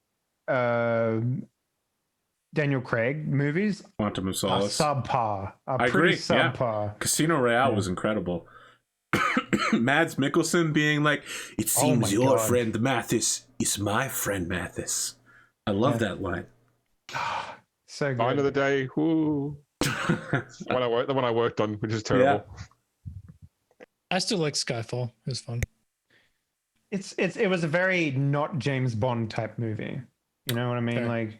Daniel Craig movies Quantum of are Solace. subpar. Are I pretty agree, yeah. subpar. Casino Royale was incredible. Mads Mikkelsen being like, "It seems my your God. friend Mathis is my friend Mathis." I love that line. So End of good. the day, whoo. The one I worked on, which is terrible. I still like Skyfall. It was fun. It was a very not James Bond type movie. You know what I mean? Fair. Like,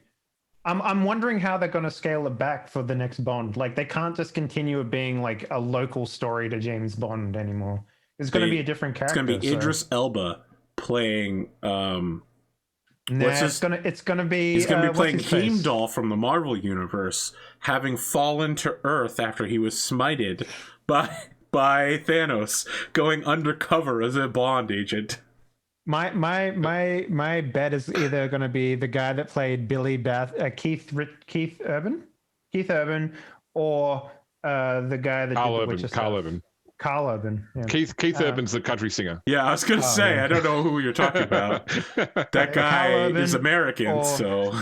I'm wondering how they're going to scale it back for the next Bond. Like, they can't just continue it being like a local story to James Bond anymore. It's going to be a different It's character. going to be Idris Elba playing. Nah, He's gonna be. He's going to be what's playing his face? Heimdall from the Marvel universe, having fallen to Earth after he was smited by Thanos, going undercover as a Bond agent. My bet is either going to be the guy that played Billy Keith Urban, or the guy that Carl did the Urban. Witcher Carl stuff. Urban. Carl Urban. Yeah. Keith Urban's the country singer. Yeah, I was going to say, yeah. I don't know who you're talking about. That guy Urban is American, or- so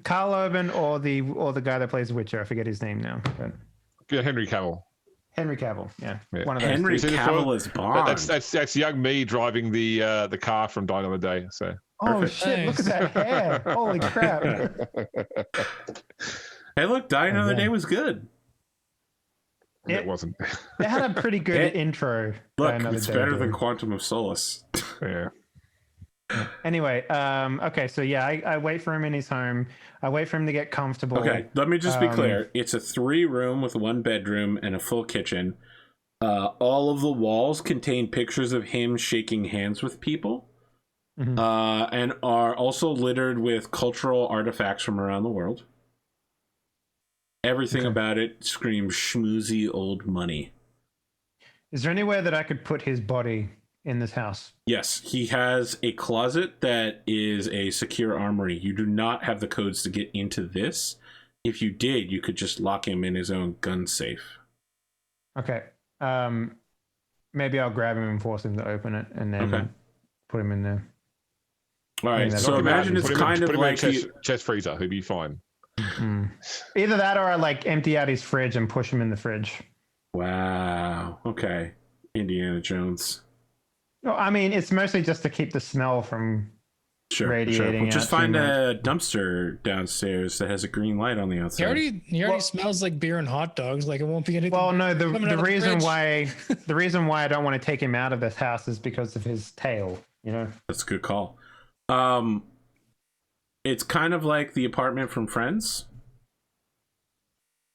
Carl Urban or the guy that plays Witcher. I forget his name now. But Yeah, Henry Cavill. Henry Cavill. Yeah, Yeah. one of those. Henry Is it Cavill is Bond. That's young me driving the car from Die Another Day. So Oh Perfect. shit! Look at that hair! Holy crap! Hey, look, Die Another Yeah. Day was good. it wasn't. They had a pretty good It- intro. Look, Another it's Day, better dude. than Quantum of Solace. Yeah. Anyway, okay, so yeah, I wait for him in his home. I wait for him to get comfortable. Okay, let me just be clear. It's a 3-room with 1 bedroom and a full kitchen. All of the walls contain pictures of him shaking hands with people, Mhm. and are also littered with cultural artifacts from around the world. Everything about it screams schmoozy old money. Is there anywhere that I could put his body in this house? Yes, he has a closet that is a secure armory. You do not have the codes to get into this. If you did, you could just lock him in his own gun safe. Okay. Maybe I'll grab him and force him to open it, and then Okay. put him in there. All right, that's so not imagine bad. it's kind of like a chest freezer. He'd be fine. Either that, or I like empty out his fridge and push him in the fridge. wow. Okay, Indiana Jones. No, I mean it's mostly just to keep the smell from. Sure, Radiating Well, just out too find much. a dumpster downstairs that has a green light on the He outside. already smells like beer and hot dogs. Like it won't be anything. Well, no, the coming out of the reason fridge. the reason why I don't want to take him out of this house is because of his tail. You know. That's a good call. It's kind of like the apartment from Friends.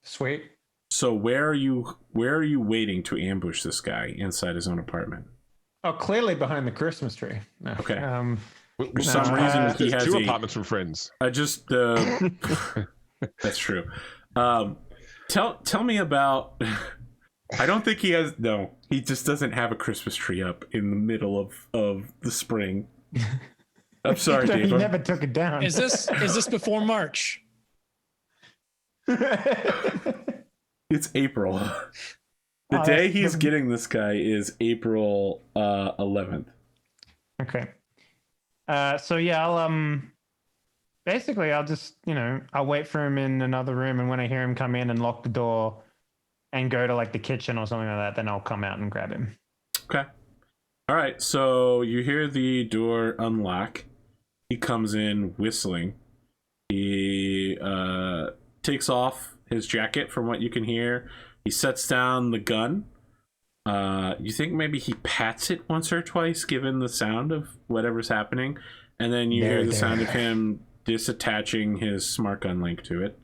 Sweet. So where are you waiting to ambush this guy inside his own apartment? Oh, clearly behind the Christmas tree. No. Okay. For some reason, he there's has 2 a- apartments from Friends. I just that's true. Tell me about. I don't think he has. No, he just doesn't have a Christmas tree up in the middle of the spring. I'm sorry, he Dave. never took it down. Is this before March? It's April. The Oh, day that's- he's getting this guy is April 11th. Okay. So yeah, I'll basically I'll just I'll wait for him in another room, and when I hear him come in and lock the door and go to like the kitchen or something like that, then I'll come out and grab him. Okay. All right. So you hear the door unlock. He comes in whistling. He takes off his jacket from what you can hear. He sets down the gun. You think maybe he pats it once or twice, given the sound of whatever's happening. And then you hear the sound of him disattaching his smart gun link to it.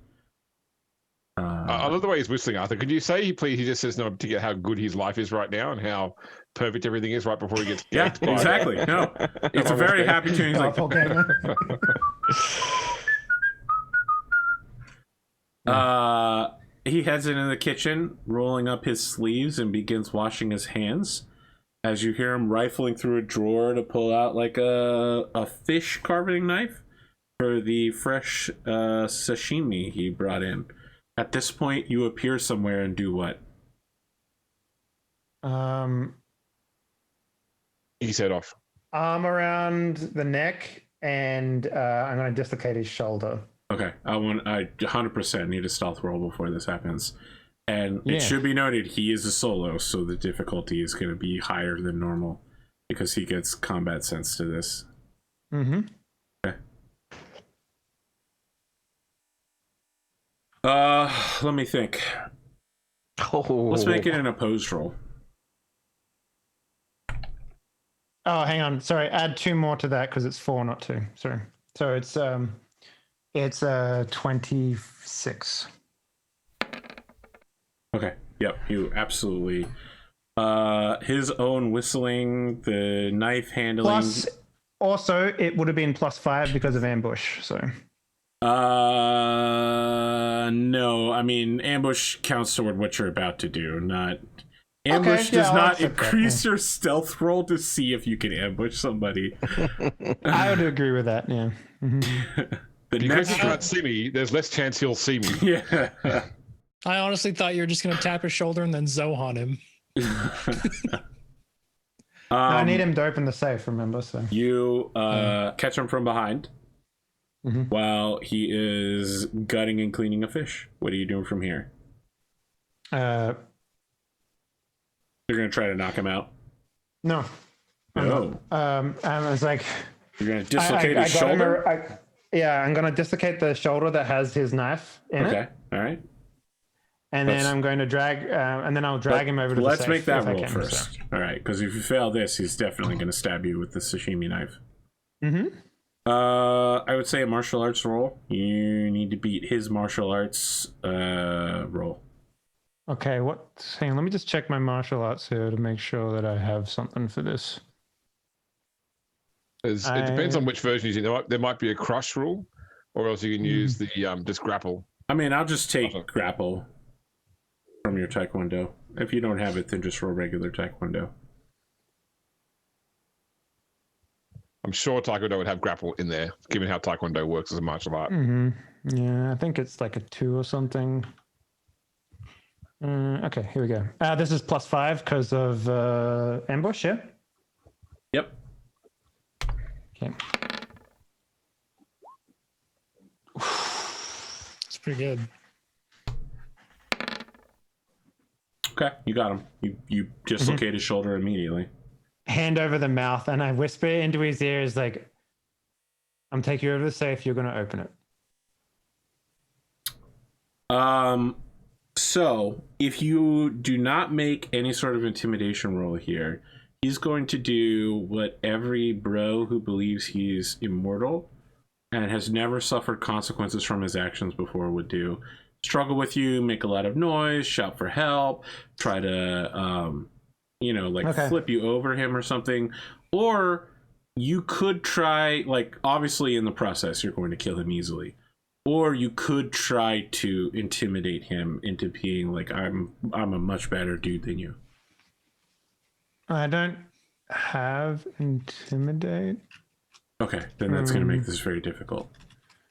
I love the way he's whistling, Arthur. Could you say he just says no particular how good his life is right now and how perfect everything is right before he gets Yeah, ganked by- exactly. No, it's a very happy tune. He's like, he heads into the kitchen, rolling up his sleeves, and begins washing his hands. As you hear him rifling through a drawer to pull out like a fish carving knife, for the fresh sashimi he brought in. At this point, you appear somewhere and do what? He's head off. Arm around the neck, and I'm going to dislocate his shoulder. Okay, I 100% need a stealth roll before this happens. And Yeah. it should be noted, he is a solo, so the difficulty is going to be higher than normal because he gets combat sense to this. Mm-hmm. Okay. Let me think. Oh. Let's make it an opposed roll. Oh, hang on. Sorry, add 2 more to that because it's 4, not 2. Sorry. So it's 26. Okay. Yep. You absolutely. His own whistling, the knife handling. Plus, also, it would have been +5 because of ambush. So. No. I mean, ambush counts toward what you're about to do, not. Ambush does I'll not accept that, increase your stealth roll to see if you can ambush somebody. I would agree with that. Yeah. Mhm. The Because next. he can't see me, there's less chance he'll see me. Yeah. I honestly thought you were just gonna tap his shoulder and then Zohan him. I need him to open the safe. Remember, so. You catch him from behind Mhm. while he is gutting and cleaning a fish. What are you doing from here? You're gonna try to knock him out. No. No. I was like, You're gonna dislocate his got him shoulder. yeah, I'm gonna dislocate the shoulder that has his knife in it, Okay. All right. and then I'm going to drag, and then I'll drag him over to the Let's safe. make that if I roll can, first. so. All right, because if you fail this, he's definitely going to stab you with the sashimi knife. Mhm. I would say a martial arts roll. You need to beat his martial arts roll. Okay, hang on, let me just check my martial arts here to make sure that I have something for this. It depends on which version you're using. There might be a crush rule, or else you can use the just grapple. I mean, I'll just take grapple from your taekwondo. If you don't have it, then just roll regular taekwondo. I'm sure Taekwondo would have grapple in there, given how Taekwondo works as a martial art. Yeah, I think it's like a 2 or something. Okay, here we go. This is +5 because of ambush, yeah? Yep. Okay. It's pretty good. Okay, you got him. You dislocate his shoulder immediately. Hand over the mouth, and I whisper into his ears like, I'm taking you over the safe, you're going to open it. So if you do not make any sort of intimidation roll here, he's going to do what every bro who believes he's immortal and has never suffered consequences from his actions before would do. Struggle with you, make a lot of noise, shout for help, try to flip you over him or something. Or you could try, like, obviously in the process you're going to kill him easily. Or you could try to intimidate him into being like, I'm a much better dude than you. I don't have intimidate. Okay, then that's going to make this very difficult.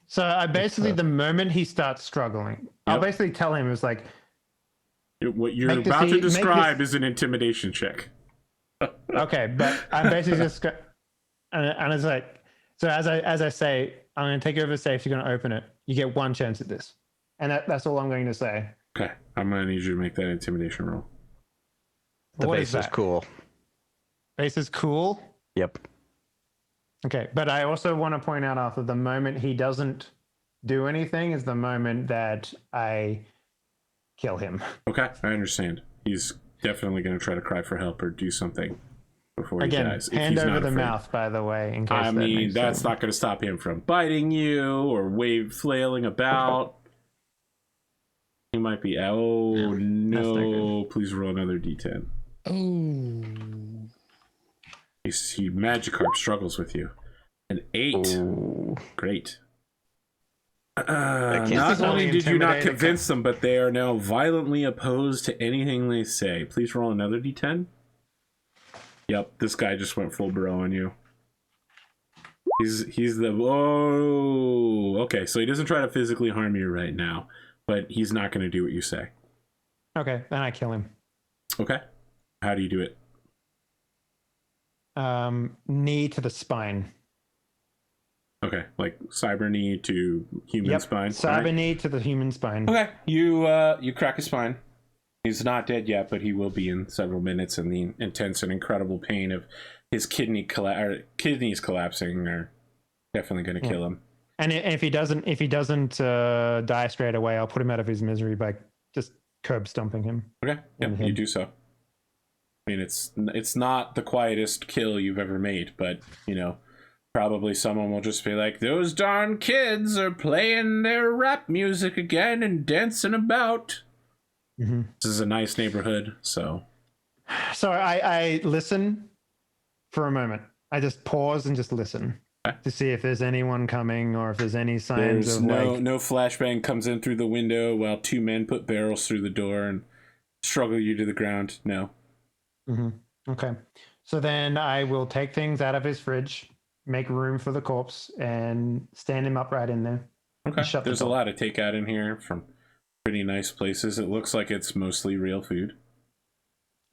So I basically, the moment he starts struggling, I'll Yep. basically tell him, it's like, What you're Make this about to make describe this- is an intimidation check. okay, but I'm basically just, and it's like, so as I say, I'm going to take you over the safe, you're going to open it. You get 1 chance at this. And that's all I'm going to say. Okay, I'm going to need you to make that intimidation roll. The What base is is that? cool. Base is cool. Yep. Okay, but I also want to point out, Arthur, the moment he doesn't do anything is the moment that I kill him. Okay, I understand. He's definitely going to try to cry for help or do something before he Again, dies. if hand he's over not the afraid. mouth, by the way, in case I mean, makes that's sense. not going to stop him from biting you or flailing about. He might be. Oh not no! Please roll another d10. Oh. He Magikarp struggles with you. An 8. Ooh. Great. can't Not see how only they did you not intimidate a convince them, but they are now violently opposed to anything they say. Please roll another d10. Yep, this guy just went full bro on you. He's the okay. So he doesn't try to physically harm you right now, but he's not going to do what you say. Okay, then I kill him. Okay, how do you do it? Knee to the spine. Okay, like cyber knee to human spine. Cyber knee to the human spine. Okay, you crack his spine. He's not dead yet, but he will be in several minutes, and the intense and incredible pain of his kidneys collapsing are definitely going to kill him. And if he doesn't die straight away, I'll put him out of his misery by just curb stomping him. Okay, yeah, you do so. I mean, it's not the quietest kill you've ever made, but you know, probably someone will just be like, "Those darn kids are playing their rap music again and dancing about." Mm-hmm. This is a nice neighborhood, so. So I listen for a moment. I just pause and just listen to see if there's anyone coming or if there's any signs There's of no flashbang comes in through the window while two men put barrels through the door and struggle you to the ground. No. Mm-hmm. Okay. So then I will take things out of his fridge, make room for the corpse, and stand him upright in there. Okay. There's a lot to take out in here from pretty nice places. It looks like it's mostly real food.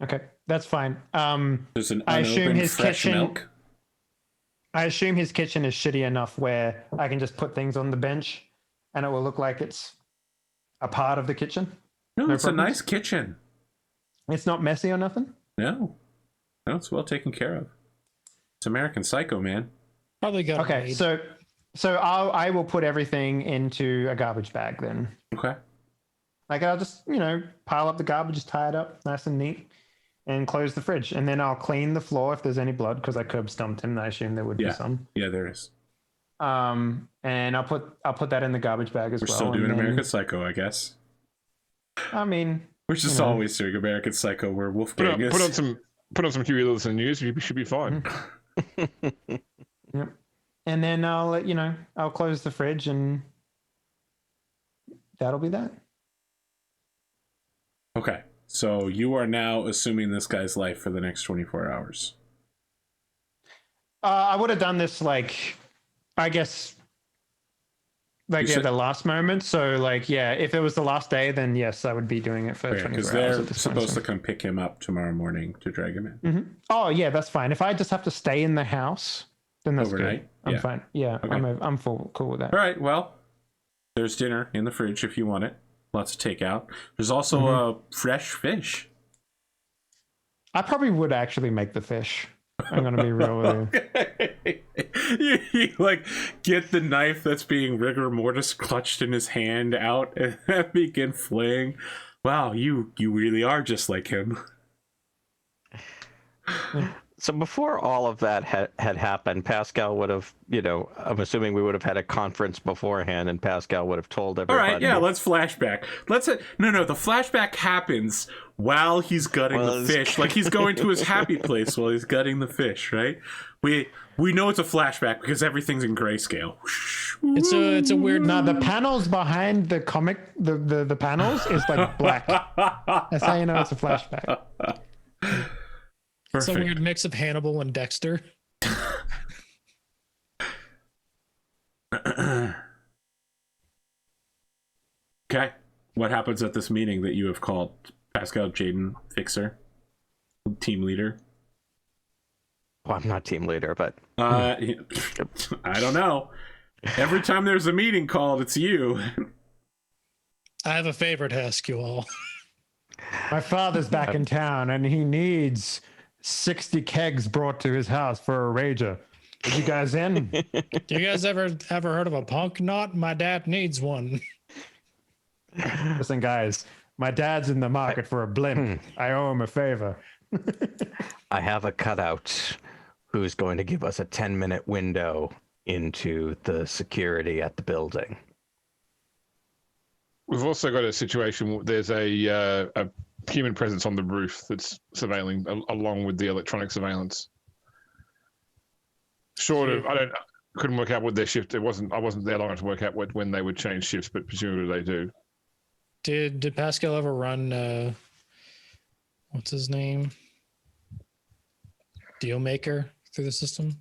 Okay, that's fine. There's an I assume unopened his fresh kitchen. milk. I assume his kitchen is shitty enough where I can just put things on the bench, and it will look like it's a part of the kitchen. No, it's problems? a nice kitchen. It's not messy or nothing. No, it's well taken care of. It's American Psycho, man. Probably got Okay, so I will put everything into a garbage bag then. Okay. Like I'll just pile up the garbage, just tie it up nice and neat, and close the fridge. And then I'll clean the floor if there's any blood because I curb stomped him. And I assume there would be some. Yeah, there is. And I'll put that in the garbage bag as We're well. still doing and then, American Psycho, I guess. I mean, We're just always doing American Psycho where Wolfgang is. Put on some Huey Lewis news. You should be fine. Yep. And then I'll close the fridge and that'll be that. Okay. So you are now assuming this guy's life for the next 24 hours. I would have done this I guess at the last moment. So if it was the last day, then yes, I would be doing it for 24 hours. Because they're supposed to come pick him up tomorrow morning to drag him in. Mm-hmm. Oh yeah, that's fine. If I just have to stay in the house, then that's overnight. Good. I'm fine. Yeah, okay. I'm cool with that. All right. Well, there's dinner in the fridge if you want it. Lots of takeout. There's also a fresh fish. I probably would actually make the fish. I'm gonna be real with you. you get the knife that's being rigor mortis clutched in his hand out and begin flaying. Wow, you really are just like him. So before all of that had happened, Pascal would have, I'm assuming we would have had a conference beforehand, and Pascal would have told everybody. All right, yeah, let's flashback. No, the flashback happens while he's gutting the fish. Like he's going to his happy place while he's gutting the fish, right? We know it's a flashback because everything's in grayscale. It's a weird. No, the panels behind the comic, the panels is black. That's how you know it's a flashback. It's a weird mix of Hannibal and Dexter. Okay. What happens at this meeting that you have called? Pascal, Jaden, Fixer, team leader? Well, I'm not team leader, but... I don't know. Every time there's a meeting called, it's you. I have a favor to ask you all. My father's back in town, and he needs 60 kegs brought to his house for a rager. Are you guys in? Do you guys ever heard of a punk knot? My dad needs one. Listen, guys, my dad's in the market for a blimp. I owe him a favor. I have a cutout who's going to give us a 10-minute window into the security at the building. We've also got a situation where there's a human presence on the roof that's surveilling along with the electronic surveillance. Couldn't work out what their shift. I wasn't there long enough to work out when they would change shifts, but presumably they do. Did Pascal ever run what's his name? Dealmaker through the system?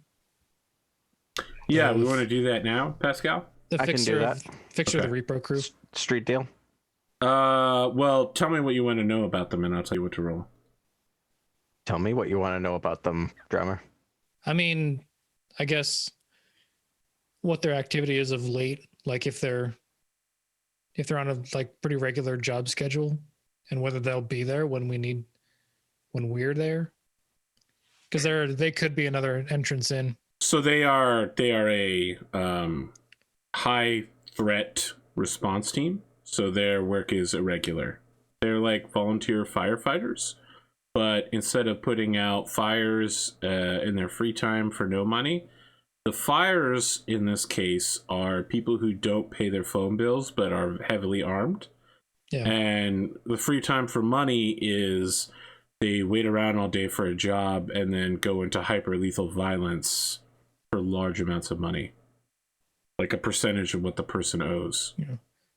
Yeah, we want to do that now, Pascal. The I can fixer do of fixer of the Repro crew. Street deal. Well, tell me what you want to know about them, and I'll tell you what to roll. Tell me what you want to know about them, drummer. I mean, I guess what their activity is of late, like if they're on a like pretty regular job schedule, and whether they'll be there when we're there, because they could be another entrance in. So they are a high threat response team. So their work is irregular. They're like volunteer firefighters, but instead of putting out fires in their free time for no money, the fires in this case are people who don't pay their phone bills but are heavily armed. Yeah. And the free time for money is they wait around all day for a job and then go into hyper lethal violence for large amounts of money, like a percentage of what the person owes. Yeah.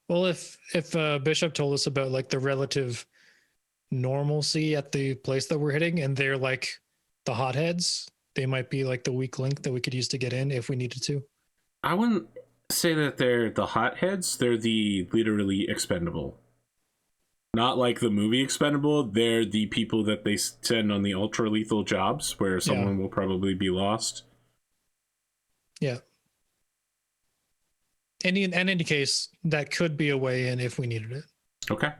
Well, if Bishop told us about like the relative normalcy at the place that we're hitting, and they're like the hotheads, they might be like the weak link that we could use to get in if we needed to. I wouldn't say that they're the hotheads. They're the literally expendable. Not like the movie Expendable. They're the people that they send on the ultra lethal jobs where someone will probably be lost. Yeah. And in any case, that could be a way in if we needed it. Okay.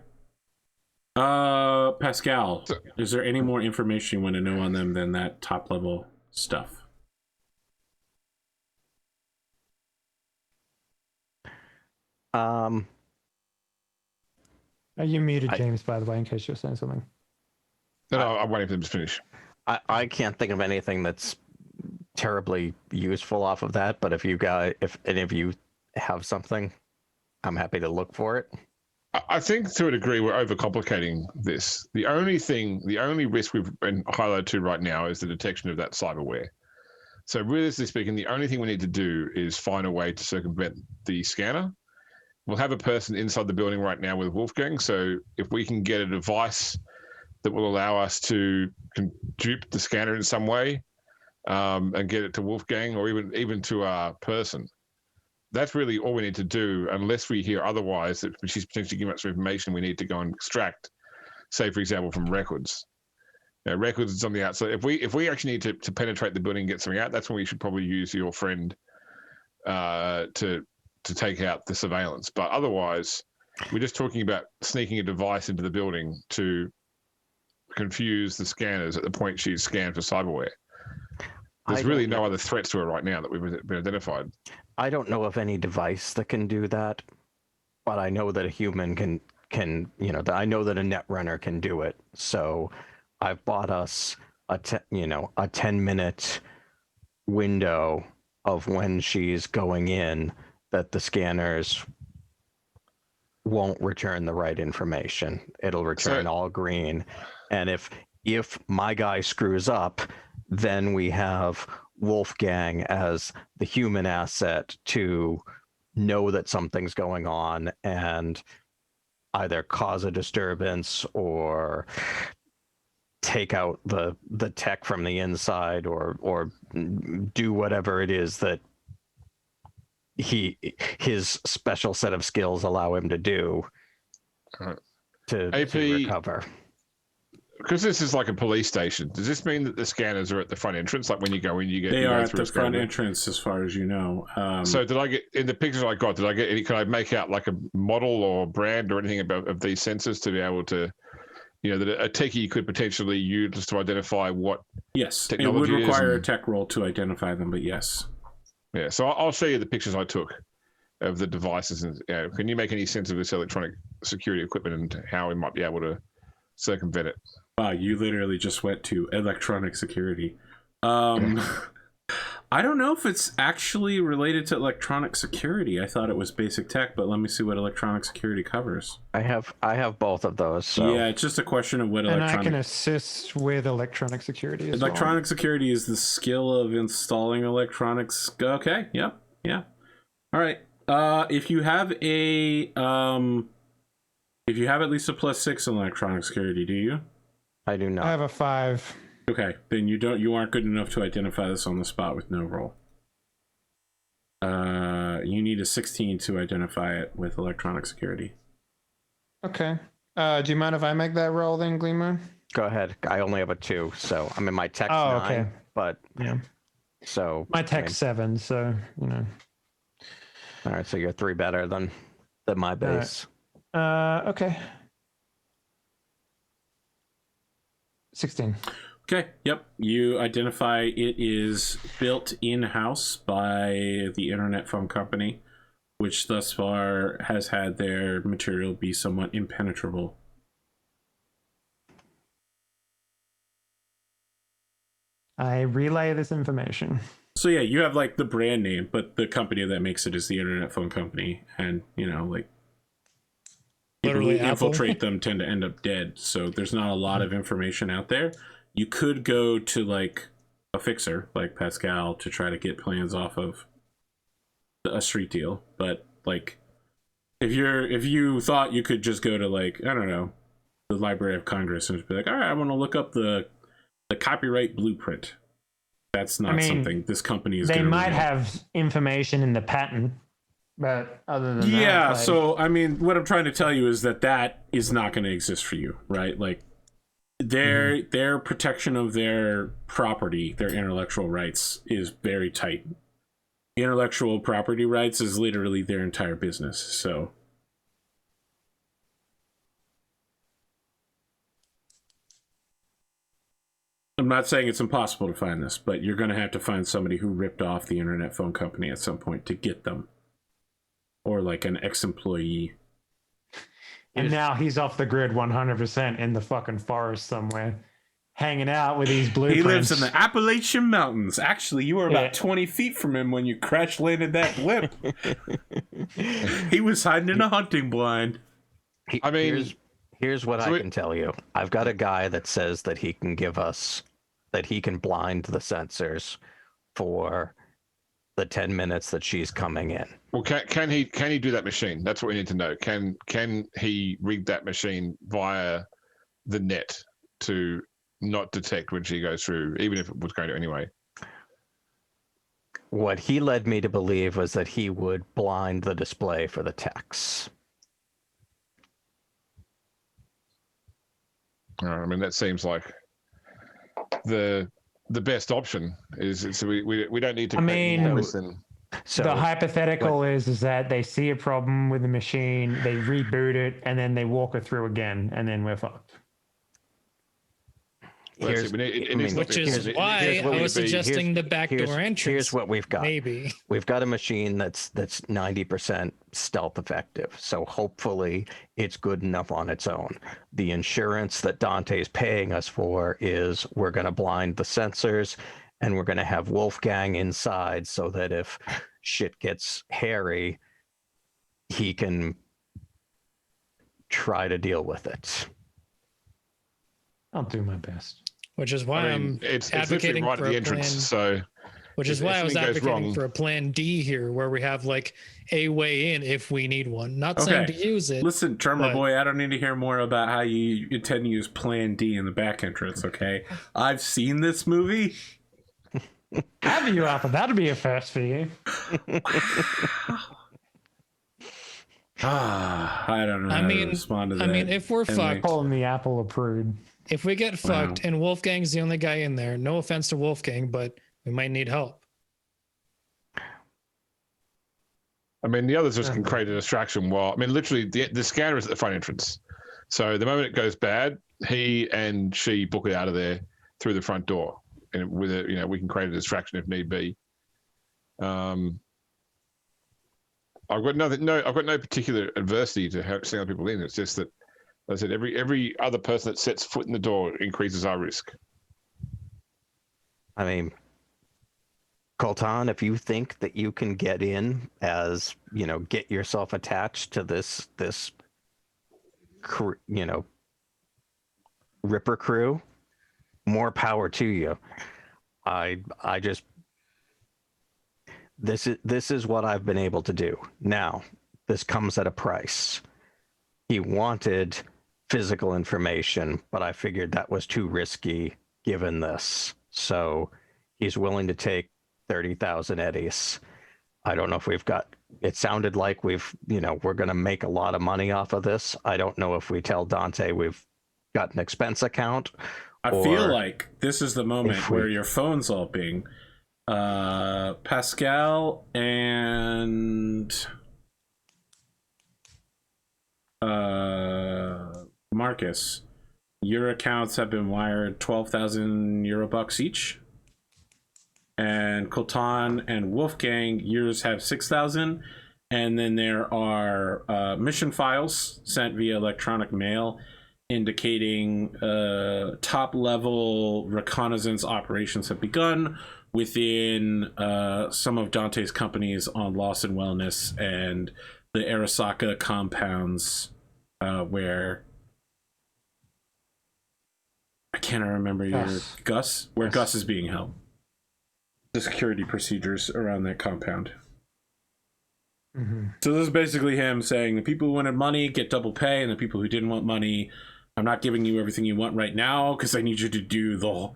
Pascal, is there any more information you want to know on them than that top level stuff? Are you muted, James, by the way, in case you're saying something? No, I'm waiting for them to finish. I can't think of anything that's terribly useful off of that, but if any of you have something, I'm happy to look for it. I think to a degree we're overcomplicating this. The only risk we've been highlighted to right now is the detection of that cyberware. So realistically speaking, the only thing we need to do is find a way to circumvent the scanner. We'll have a person inside the building right now with Wolfgang. So if we can get a device that will allow us to dupe the scanner in some way and get it to Wolfgang or even to our person, that's really all we need to do, unless we hear otherwise that she's potentially giving us some information we need to go and extract, say, for example, from records. Records is on the outside. If we actually need to penetrate the building and get something out, that's when we should probably use your friend to take out the surveillance. But otherwise, we're just talking about sneaking a device into the building to confuse the scanners at the point she's scanned for cyberware. There's really no other threats to her right now that we've been identified. I don't know of any device that can do that, but I know that a human can I know that a netrunner can do it. So I've bought us a 10-minute window of when she's going in that the scanners won't return the right information. It'll return all green. And if my guy screws up, then we have Wolfgang as the human asset to know that something's going on and either cause a disturbance or take out the tech from the inside or do whatever it is that his special set of skills allow him to do to recover. Because this is like a police station, does this mean that the scanners are at the front entrance? Like when you go in, they are at the front entrance, as far as you know. So did I get, in the pictures I got, could I make out like a model or brand or anything of these sensors to be able to, that a techie could potentially use to identify what? Yes, it would require a tech roll to identify them, but yes. Yeah, so I'll show you the pictures I took of the devices. And can you make any sense of this electronic security equipment and how we might be able to circumvent it? Wow, you literally just went to electronic security. I don't know if it's actually related to electronic security. I thought it was basic tech, but let me see what electronic security covers. I have both of those. So. Yeah, it's just a question of what electronic... And I can assist with electronic security as Electronic security is the skill of installing electronics. Okay, yep, yeah. All right. If you have at least a +6 in electronic security, do you? I do not. I have a 5. Okay, then you aren't good enough to identify this on the spot with no roll. You need a 16 to identify it with electronic security. Okay. Do you mind if I make that roll then, Glimo? Go ahead. I only have a 2, so I'm in my text Oh, 9. okay. But Yeah. so My I tech's 7, so all right, so you're 3 better than my base. Okay. 16. Okay, yep. You identify it is built in-house by the internet phone company, which thus far has had their material be somewhat impenetrable. I relay this information. So yeah, you have like the brand name, but the company that makes it is the internet phone company, and like people who Literally Apple. infiltrate them tend to end up dead. So there's not a lot of information out there. You could go to like a fixer like Pascal to try to get plans off of a street deal, but like if you thought you could just go to like, I don't know, the Library of Congress and just be like, all right, I want to look up the copyright blueprint. That's not something this company is. They gonna might reveal. have information in the patent, but other than that, Yeah, like, so I mean, what I'm trying to tell you is that is not going to exist for you, right? Like their protection of their property, their intellectual rights is very tight. Intellectual property rights is literally their entire business. So I'm not saying it's impossible to find this, but you're going to have to find somebody who ripped off the internet phone company at some point to get them. Or like an ex-employee. and now he's off the grid 100% in the fucking forest somewhere, hanging out with these blueprints. He lives in the Appalachian Mountains. Actually, you were about Yeah. 20 feet from him when you crash landed that blip. He was hiding in a hunting blind. I mean, Here's what so I can tell you. I've got a guy that says that he can blind the sensors for the 10 minutes that she's coming in. well, can he do that machine? That's what we need to know. Can he rig that machine via the net to not detect when she goes through, even if it was going to anyway? What he led me to believe was that he would blind the display for the techs. I mean, that seems like the best option. So we don't need to. I mean, listen. So the hypothetical is that they see a problem with the machine, they reboot it, and then they walk it through again, and then we're fucked. here's, Which is why I was suggesting the backdoor entrance. Here's what we've got. Maybe We've got a machine that's 90% stealth effective. So hopefully it's good enough on its own. The insurance that Dante's paying us for is we're going to blind the sensors and we're going to have Wolfgang inside so that if shit gets hairy, he can try to deal with it. I'll do my best. which is why it's advocating literally right for at the a entrance. plan. So, Which is if why I was something goes advocating wrong- for a plan D here, where we have like a way in if we need one. Not saying to use it. Listen, Drumurboy, I don't need to hear more about how you intend to use Plan D in the back entrance, okay? I've seen this movie. Have you, Arthur? That'd be a first for you. I don't know how to respond to that. I mean, if we're Henley. fucked, Calling the apple a prude. if we get fucked and Wolfgang's the only guy in there, no offense to Wolfgang, but we might need help. I mean, the others just can create a distraction while, I mean, literally the scanner is at the front entrance. So the moment it goes bad, he and she book it out of there through the front door. And with it, we can create a distraction if need be. I've got no particular adversity to sending other people in. It's just that, as I said, every other person that sets foot in the door increases our risk. I mean, Coltan, if you think that you can get in as, get yourself attached to this Ripper crew, more power to you. This is what I've been able to do. Now, this comes at a price. He wanted physical information, but I figured that was too risky given this. So he's willing to take 30,000 eddies. I don't know if we've got. It sounded like we're going to make a lot of money off of this. I don't know if we tell Dante we've got an expense account. I feel like this is the moment where your phone's all being Pascal and Marcus. Your accounts have been wired 12,000 euro bucks each. And Coltan and Wolfgang, yours have 6,000. And then there are mission files sent via electronic mail indicating top level reconnaissance operations have begun within some of Dante's companies on Loss and Wellness and the Arasaka compounds where I can't remember Gus, where Gus is being held. The security procedures around that compound. So this is basically him saying the people who wanted money get double pay, and the people who didn't want money, I'm not giving you everything you want right now because I need you to do the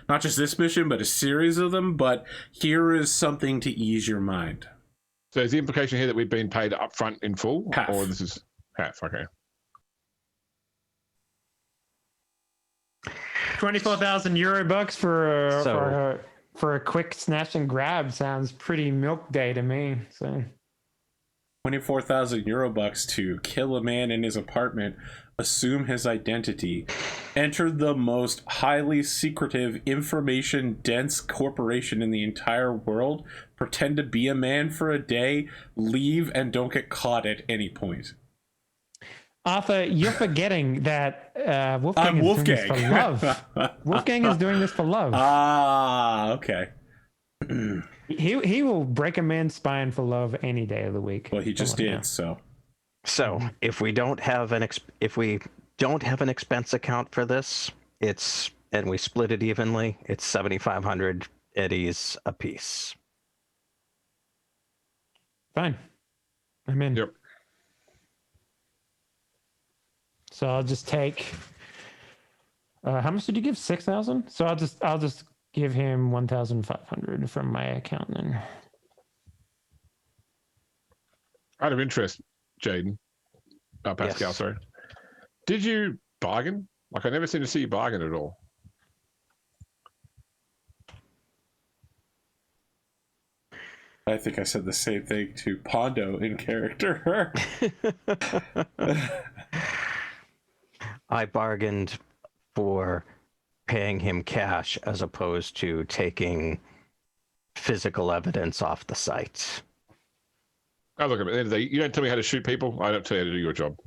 not just this mission but a series of them, but here is something to ease your mind. So is the implication here that we've been paid upfront in full? Half. Or this is half, okay. 24,000 euro bucks for a quick snatch and grab sounds pretty milk day to me. So 24,000 euro bucks to kill a man in his apartment, assume his identity, enter the most highly secretive, information-dense corporation in the entire world, pretend to be a man for a day, leave, and don't get caught at any point. Arthur, you're forgetting that Wolfgang is doing this for love. Wolfgang is doing this for love. Ah, okay. He will break a man's spine for love any day of the week. Well, he just did, so. So if we don't have an expense account for this, and we split it evenly, it's 7,500 eddies a piece. Fine, I'm in. Yep. So I'll just take. How much did you give? 6,000. So I'll just give him 1,500 from my account then. Out of interest, Jaden, Pascal, Yes. sorry. Did you bargain? Like, I never seem to see you bargain at all. I think I said the same thing to Pondo in character. I bargained for paying him cash as opposed to taking physical evidence off the site. Oh, look, at the end of the day, you don't tell me how to shoot people. I don't tell you how to do your job.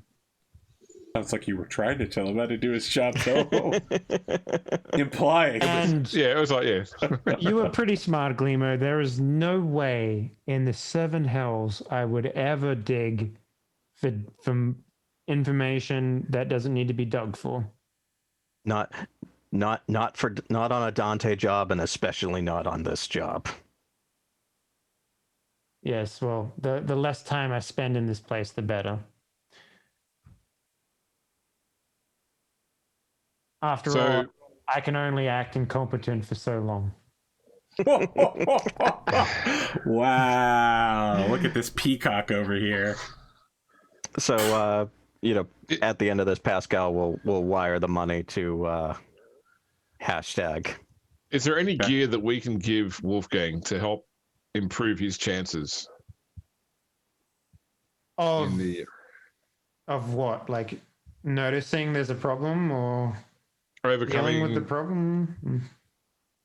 Sounds like you were trying to tell him how to do his job, though. Implying. And Yeah, it was like, yeah. you were pretty smart, Glimo. There is no way in the seven hells I would ever dig for information that doesn't need to be dug for. Not on a Dante job, and especially not on this job. Yes, well, the less time I spend in this place, the better. After all, I can only act incompetent for so long. Wow. Look at this peacock over here. So, at the end of this, Pascal will wire the money to hashtag. Is there any gear that we can give Wolfgang to help improve his chances? Of In the what? Like noticing there's a problem or overcoming dealing with the problem?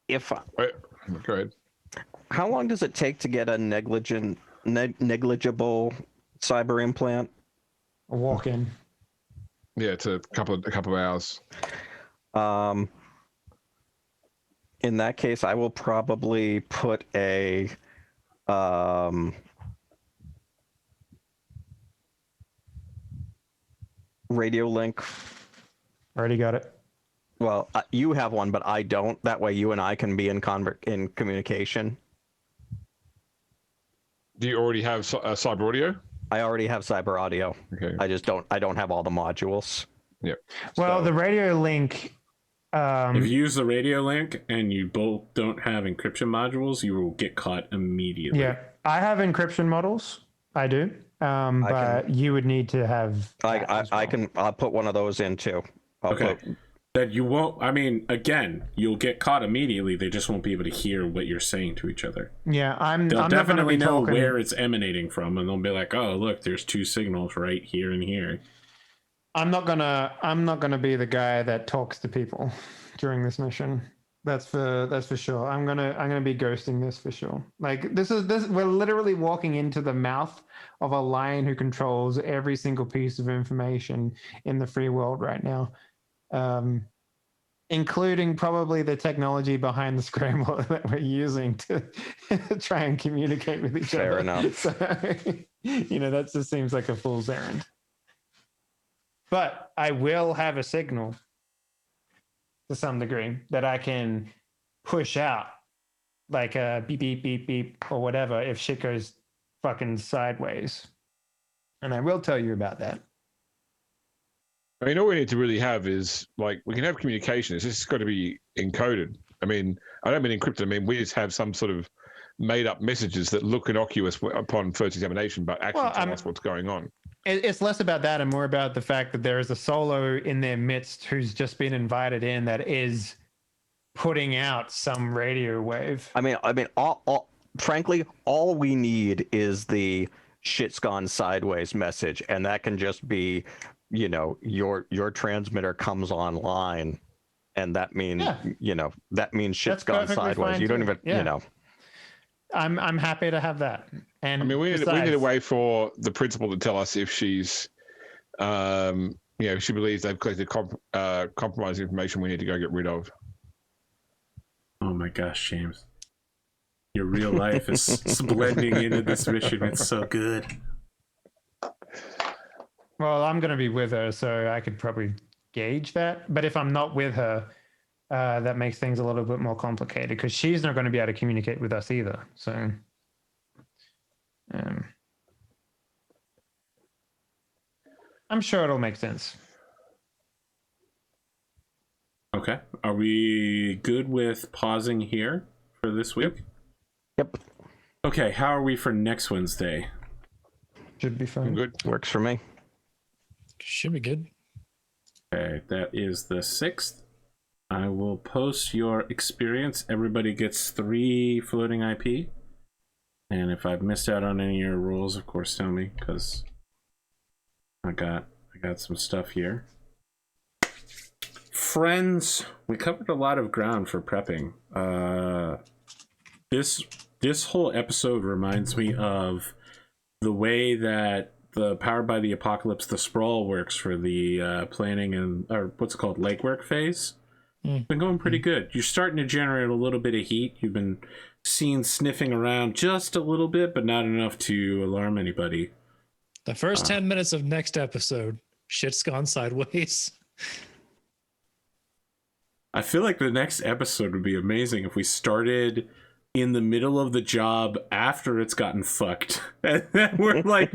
Wait, go ahead. How long does it take to get a negligible cyber implant? A walk-in. Yeah, it's a couple of hours. In that case, I will probably put a radio link. Already got it. Well, you have one, but I don't. That way, you and I can be in communication. Do you already have cyber audio? I already have cyber audio. Okay. I just don't. I don't have all the modules. Yep. Well, So- the radio link. If you use the radio link and you both don't have encryption modules, you will get caught immediately. Yeah. I have encryption models. I do. But you would need to have. I'll put one of those in too. Okay. That you won't. I mean, again, you'll get caught immediately. They just won't be able to hear what you're saying to each other. Yeah, They'll I'm definitely not gonna know be talking, where it's emanating from, and they'll be like, "Oh, look, there's two signals right here and here." I'm not gonna be the guy that talks to people during this mission. That's for sure. I'm gonna be ghosting this for sure. Like this. We're literally walking into the mouth of a lion who controls every single piece of information in the free world right now. Including probably the technology behind the scramble that we're using to try and communicate with each other. Fair enough. So, that just seems like a fool's errand. But I will have a signal to some degree that I can push out, like a beep, beep, beep, beep, or whatever, if shit goes fucking sideways. And I will tell you about that. I mean, all we need to really have is, like, we can have communication. It's just got to be encoded. I mean, I don't mean encrypted. I mean, we just have some sort of made up messages that look innocuous upon first examination, but actually tell us what's going on. It's less about that and more about the fact that there is a solo in their midst who's just been invited in that is putting out some radio wave. I mean, frankly, all we need is the shit's gone sideways message, and that can just be, your transmitter comes online, and that means, that means shit's gone sideways. You don't even, I'm happy to have that. And I mean, we need a way for the principal to tell us if she's, she believes they've collected compromising information we need to go get rid of. Oh my gosh, James. Your real life is blending into this mission. It's so good. Well, I'm going to be with her, so I could probably gauge that. But if I'm not with her, that makes things a little bit more complicated because she's not going to be able to communicate with us either. So, I'm sure it'll make sense. Okay. Are we good with pausing here for this week? Yep. Okay. How are we for next Wednesday? Should be fine. Good. Works for me. Should be good. Okay. That is the 6th. I will post your experience. Everybody gets 3 floating IP. And if I've missed out on any of your rules, of course, tell me, because I got some stuff here. Friends, we covered a lot of ground for prepping. This whole episode reminds me of the way that the Powered by the Apocalypse, the sprawl works for the planning or what's it called, legwork phase. It's been going pretty good. You're starting to generate a little bit of heat. You've been seen sniffing around just a little bit, but not enough to alarm anybody. The first 10 minutes of next episode, shit's gone sideways. I feel like the next episode would be amazing if we started in the middle of the job after it's gotten fucked. And then we're like,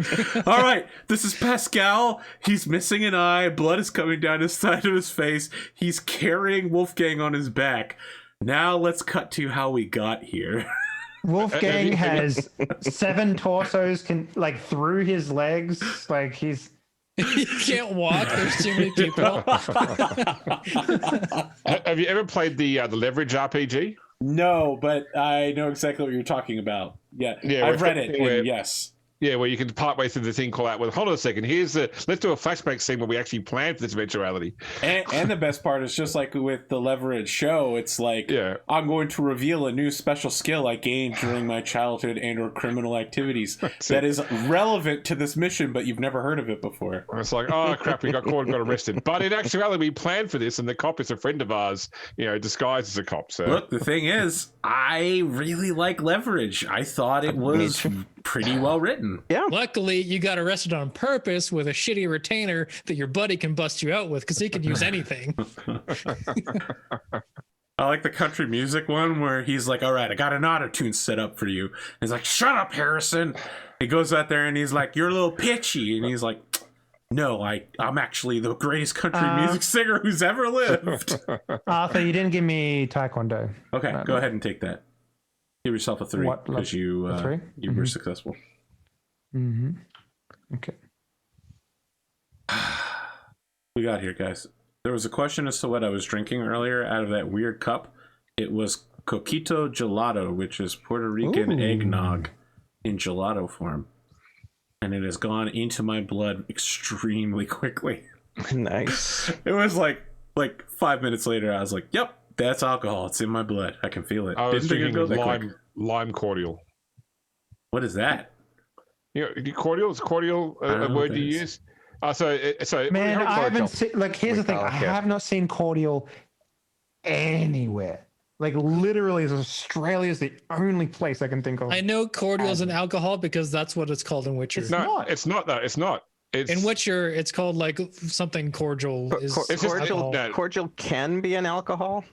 all right, this is Pascal. He's missing an eye. Blood is coming down his side of his face. He's carrying Wolfgang on his back. Now let's cut to how we got here. Wolfgang has 7 torsos through his legs. Like he's... You can't walk. There's too many people. Have you ever played the Leverage RPG? No, but I know exactly what you're talking about. Yeah, I've read it, and yes. Yeah, where you can partway through the thing call out, well, hold on a second, let's do a flashback scene where we actually planned for this eventuality. And the best part is just like with the Leverage show, it's like, I'm going to reveal a new special skill I gained during my childhood and or criminal activities that is relevant to this mission, but you've never heard of it before. And it's like, oh crap, we got caught and got arrested. But in actuality, we planned for this, and the cop is a friend of ours, disguised as a cop. So look, the thing is, I really like Leverage. I thought it was pretty well written. Yeah. Luckily, you got arrested on purpose with a shitty retainer that your buddy can bust you out with because he can use anything. I like the country music one where he's like, all right, I got an auto-tune set up for you. And he's like, shut up, Harrison. He goes out there and he's like, you're a little pitchy. And he's like, no, I'm actually the greatest country music singer who's ever lived. Arthur, you didn't give me Taekwondo. Okay, go ahead and take that. Give yourself a 3 What, like because you a 3? you were successful. Mm-hmm. Okay. We got here, guys. There was a question as to what I was drinking earlier out of that weird cup. It was Coquito Gelato, which is Puerto Rican eggnog in gelato form. And it has gone into my blood extremely quickly. Nice. It was like 5 minutes later, I was like, yep, that's alcohol. It's in my blood. I can feel it. I was Didn't think drinking it'd go that quick. lime cordial. What is that? You know, cordial is cordial I don't a know word what you that is. use. So Man, I haven't cordial. seen. Like, here's the thing: I Okay. have not seen cordial anywhere. Like, literally, Australia is the only place I can think of. I know cordial is an alcohol because that's what it's called in Witcher. It's No, not. it's not that. It's not. It's In Witcher, it's called like something cordial. Is it's just alcohol. no, Cordial can be an alcohol.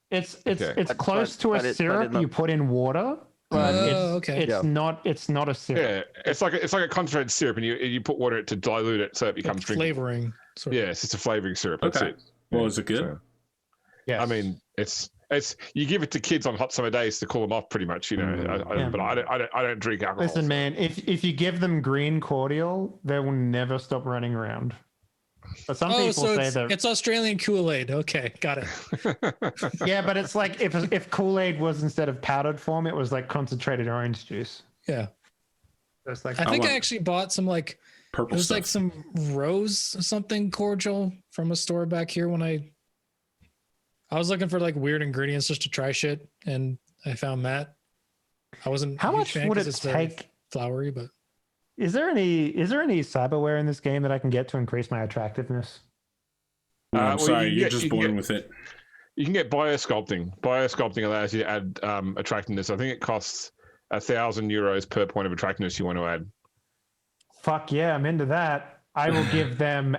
It's Okay. close to a but syrup in the- you put in water, but Oh, okay. it's not a syrup. yeah, it's like a concentrated syrup, and you put water to dilute it so it becomes Like drinkable. flavoring. Sort of. Yeah, it's just a flavoring syrup. That's Okay. it. Well, Yeah, is it good? so- Yes. I mean, it's you give it to kids on hot summer days to cool them off, pretty much. You know, Yeah. but I don't drink alcohol. Listen, so- man, if you give them green cordial, they will never stop running around. But some Oh, people so say it's, that. it's Australian Kool-Aid. Okay, got it. Yeah, but it's like if Kool-Aid was instead of powdered form, it was like concentrated orange juice. Yeah. So it's like I think I want- actually bought some like Purple it was stuff. like some rose or something cordial from a store back here when I was looking for like weird ingredients just to try shit, and I found that. I wasn't how a huge much fan would 'cause it it's very take? flowery, but Is there any cyberware in this game that I can get to increase my attractiveness? No, I'm well, sorry, you you're get- just you can born get- with it. You can get biosculpting. Biosculpting allows you to add attractiveness. I think it costs €1,000 per point of attractiveness you want to add. Fuck yeah, I'm into that. I will give them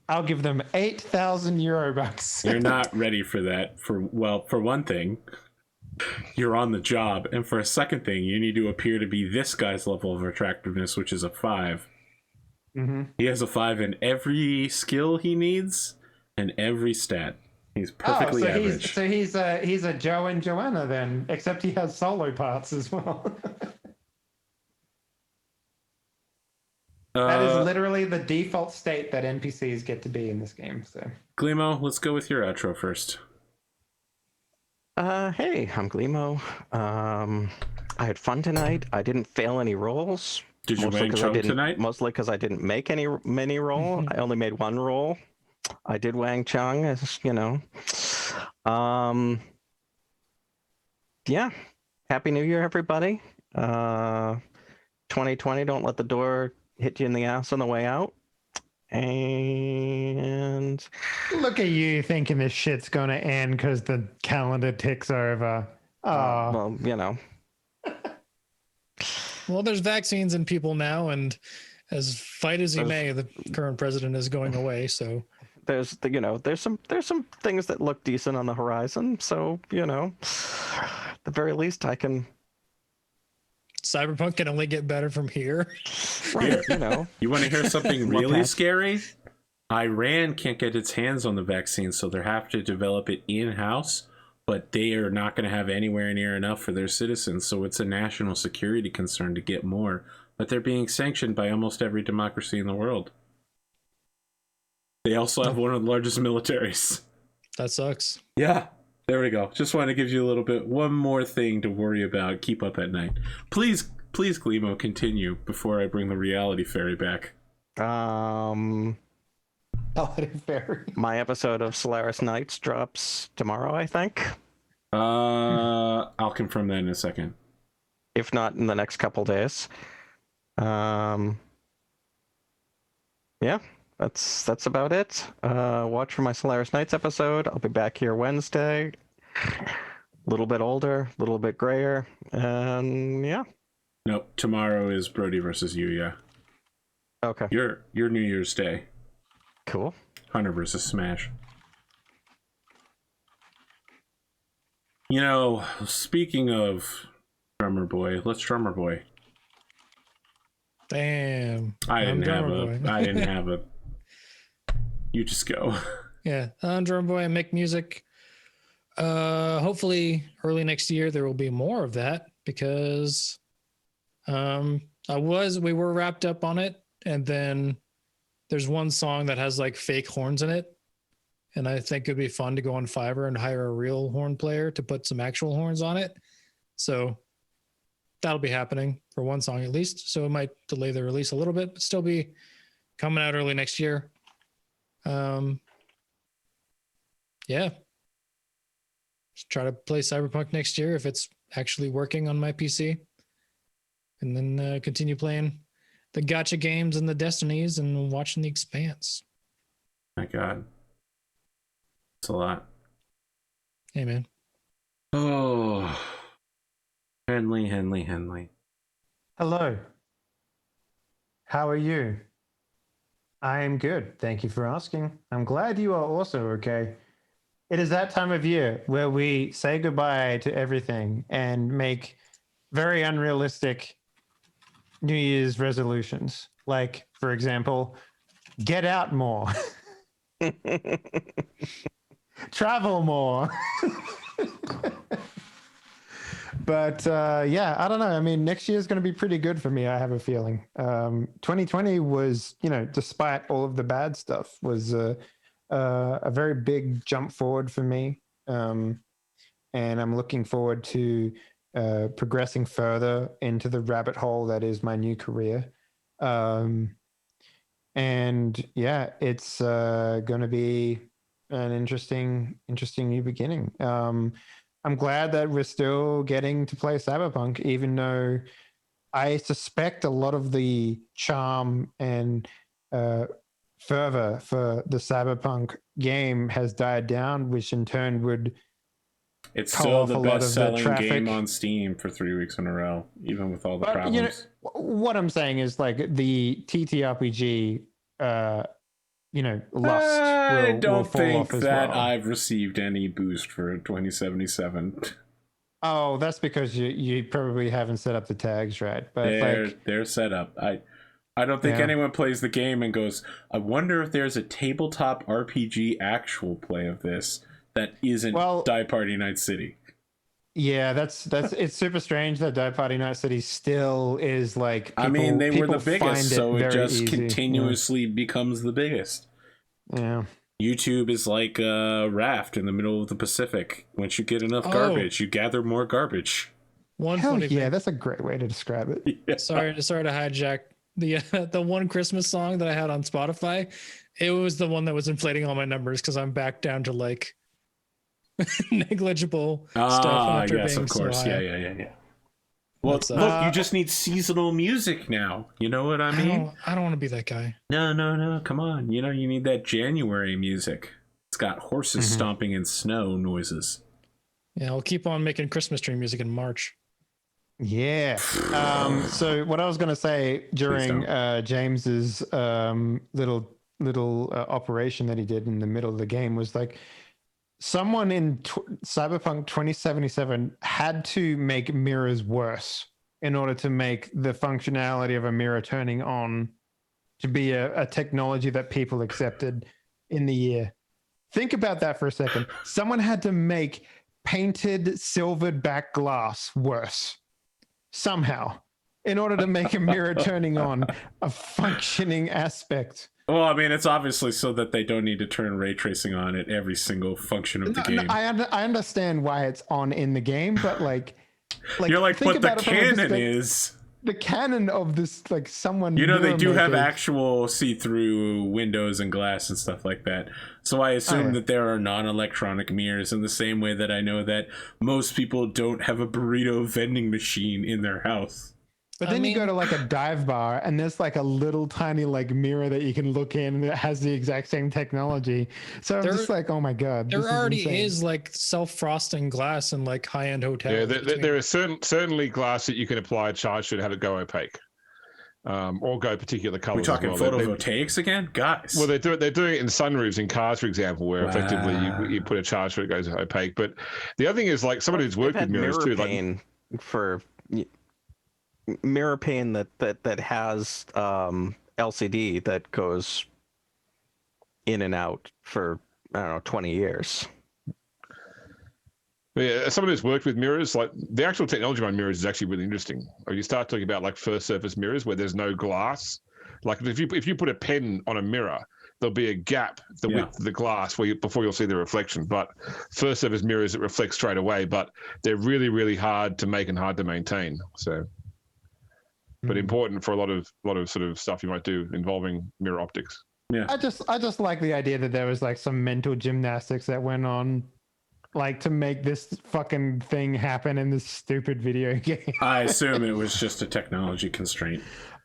I'll give them €8,000. You're not ready for that. For one thing, you're on the job, and for a second thing, you need to appear to be this guy's level of attractiveness, which is a 5. Mm-hmm. He has a 5 in every skill he needs and every stat. He's perfectly average. He's a Joe and Joanna then, except he has solo parts as well. That is literally the default state that NPCs get to be in this game. So Glimo, let's go with your outro first. Hey, I'm Glimo. I had fun tonight. I didn't fail any rolls. Did you Mostly Wang 'cause Chung I didn't, tonight? Mostly because I didn't make many roll. I only made one roll. I did Wang Chung, as you know. Yeah. Happy New Year, everybody. 2020. Don't let the door hit you in the ass on the way out. And look at you thinking this shit's gonna end because the calendar ticks over. Oh, well, you know. well, there's vaccines in people now, and as fight as he may, the current president is going away. So There's some things that look decent on the horizon. So, at the very least, I can. Cyberpunk can only get better from here. Right, You want to hear something Love really that. scary? Iran can't get its hands on the vaccine, so they have to develop it in-house, but they are not going to have anywhere near enough for their citizens, so it's a national security concern to get more. But they're being sanctioned by almost every democracy in the world. They also have one of the largest militaries. That sucks. Yeah, there we go. Just wanted to give you a little bit, one more thing to worry about, keep up at night. Please, Glimo, continue before I bring the reality fairy back. Fairy. My episode of Solaris Nights drops tomorrow, I think. I'll confirm that in a second. If not in the next couple days. Yeah, that's about it. Watch for my Solaris Nights episode. I'll be back here Wednesday. A little bit older, a little bit grayer, and yeah. Nope, tomorrow is Brody versus you, yeah. Okay, Your New Year's Day. cool. Hunter versus Smash. Speaking of Drumurboy, let's Drumurboy. Damn. I I'm didn't Drumurboy. have a. You just go. Yeah, I'm Drumurboy. I make music. Hopefully, early next year there will be more of that. because we were wrapped up on it, and then there's one song that has like fake horns in it, and I think it'd be fun to go on Fiverr and hire a real horn player to put some actual horns on it. So that'll be happening for one song at least. So it might delay the release a little bit, but still be coming out early next year. Yeah. Just try to play Cyberpunk next year if it's actually working on my PC. And then continue playing the gacha games and the Destinies and watching The Expanse. My God. It's a lot. Hey, man. Oh. Henley. Hello. How are you? I am good. Thank you for asking. I'm glad you are also okay. It is that time of year where we say goodbye to everything and make very unrealistic New Year's resolutions. Like, for example, get out more, travel more. But yeah, I don't know. I mean, next year is going to be pretty good for me. I have a feeling. 2020 was, despite all of the bad stuff, was a very big jump forward for me. And I'm looking forward to progressing further into the rabbit hole that is my new career. And yeah, it's going to be an interesting new beginning. I'm glad that we're still getting to play Cyberpunk, even though I suspect a lot of the charm and fervor for the Cyberpunk game has died down, which in turn would It's cull still off the a lot of best-selling traffic. game on Steam for 3 weeks in a row, even with all the But, problems. what I'm saying is like the TTRPG, lust I will don't fall think off as that well. I've received any boost for 2077. Oh, that's because you probably haven't set up the tags right. But They're set up. I don't think anyone plays the game and goes, I wonder if there's a tabletop RPG actual play of this that isn't Die Party Night City. Yeah, that's it's super strange that Die Party Night City still is like. I mean, they were the biggest, so it just easy. continuously becomes the biggest. Yeah. YouTube is like a raft in the middle of the Pacific. Once you get enough garbage, you gather more garbage. That's a great way to describe it. Yeah. Sorry to hijack the one Christmas song that I had on Spotify. It was the one that was inflating all my numbers because I'm back down to like negligible stuff after yes, being of course. so high. Yeah. Well, look, you just need seasonal music now. You know what I mean? I don't want to be that guy. No. Come on. You need that January music. It's got horses stomping in snow noises. Yeah, I'll keep on making Christmas tree music in March. Yeah. So what I was going to say during James's little operation that he did in the middle of the game was like, someone in Cyberpunk 2077 had to make mirrors worse in order to make the functionality of a mirror turning on to be a technology that people accepted in the year. Think about that for a second. Someone had to make painted silvered back glass worse somehow in order to make a mirror turning on a functioning aspect. Well, I mean, it's obviously so that they don't need to turn ray tracing on at every single function of the game. I understand why it's on in the game, but like you're like, but the canon is the canon of this, like someone. They do have actual see-through windows and glass and stuff like that. So I assume that there are non-electronic mirrors in the same way that I know that most people don't have a burrito vending machine in their house. But then you go to like a dive bar and there's like a little tiny like mirror that you can look in and it has the exact same technology. So I'm just like, oh my God. There already is like self-frosting glass in like high-end hotels. Yeah, there is certainly glass that you can apply a charge to have it go opaque. Or go particular colors. We're talking photovoltaics again? Guys. Well, they're doing it in sunroofs in cars, for example, where effectively you put a charge for it goes opaque. But the other thing is like somebody who's worked with mirrors too. Mirror pane that has LCD that goes in and out for 20 years. Yeah, as someone who's worked with mirrors, like the actual technology behind mirrors is actually really interesting. Or you start talking about like first surface mirrors where there's no glass. Like if you put a pen on a mirror, there'll be a gap the width of the glass before you'll see the reflection. But first surface mirrors, it reflects straight away. But they're really, really hard to make and hard to maintain. So, but important for a lot of sort of stuff you might do involving mirror optics. Yeah. I just like the idea that there was like some mental gymnastics that went on, like to make this fucking thing happen in this stupid video game. I assume it was just a technology constraint.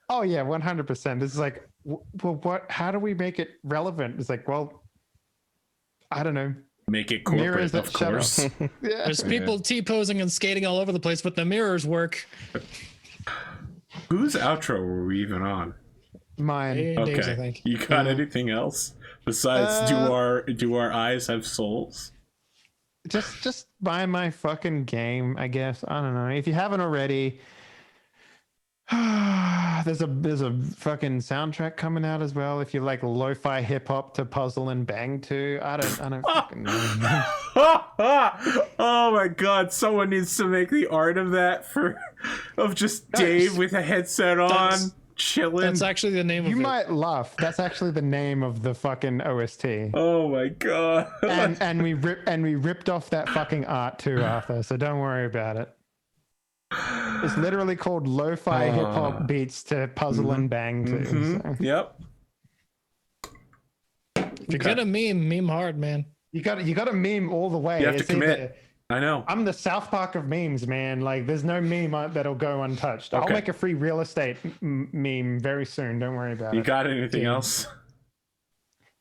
Oh yeah, 100%. This is like, well, what? How do we make it relevant? It's like, well, I don't know. Make it corporate, Mirrors that of shut course. Yeah. There's people T-posing and skating all over the place, but the mirrors work. Whose outro were we even on? Mine. Dave's, I Okay. think. You got anything else besides do our eyes have souls? Just buy my fucking game, I guess. I don't know. If you haven't already, there's a fucking soundtrack coming out as well. If you like lo-fi hip hop to Puzzle and Bang to, I don't fucking know. Oh my god, someone needs to make the art of that of just Dave with a headset on, chilling. That's actually the name of You it. might laugh. That's actually the name of the fucking OST. Oh my god. And we ripped off that fucking art too, Arthur. So don't worry about it. It's literally called lo-fi hip hop beats to Puzzle and Bang too. So. Yep. If you're gonna meme hard, man. You got to meme all the way. You have to It's commit. either- I know. I'm the South Park of memes, man. Like, there's no meme that'll go untouched. I'll Okay. make a free real estate meme very soon. Don't worry about You it. got anything else?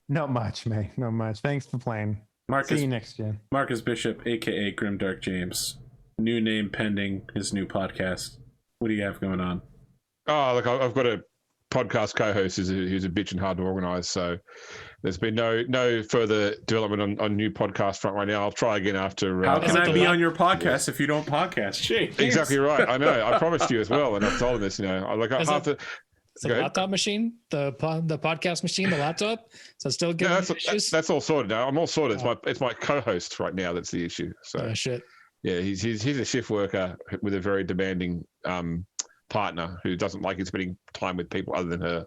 Not much, mate. Not much. Thanks for playing. See Marcus you next year. Marcus Bishop, aka Grimdarkjames. New name pending his new podcast. What do you have going on? Oh, look, I've got a podcast co-host who's a bitch and hard to organise. So there's been no further development on new podcast front right now. I'll try again after. How can I it be the on your podcast if you don't podcast? James. Exactly right. I know. I promised you as well, and I've told him this. You know, I like Is half the. It's the Go ahead. laptop machine, the podcast machine, the laptop. So still No, giving you issues. that's all sorted now. I'm all sorted. It's my co-host right now that's the issue. So Oh, shit. yeah, he's a shift worker with a very demanding partner who doesn't like him spending time with people other than her.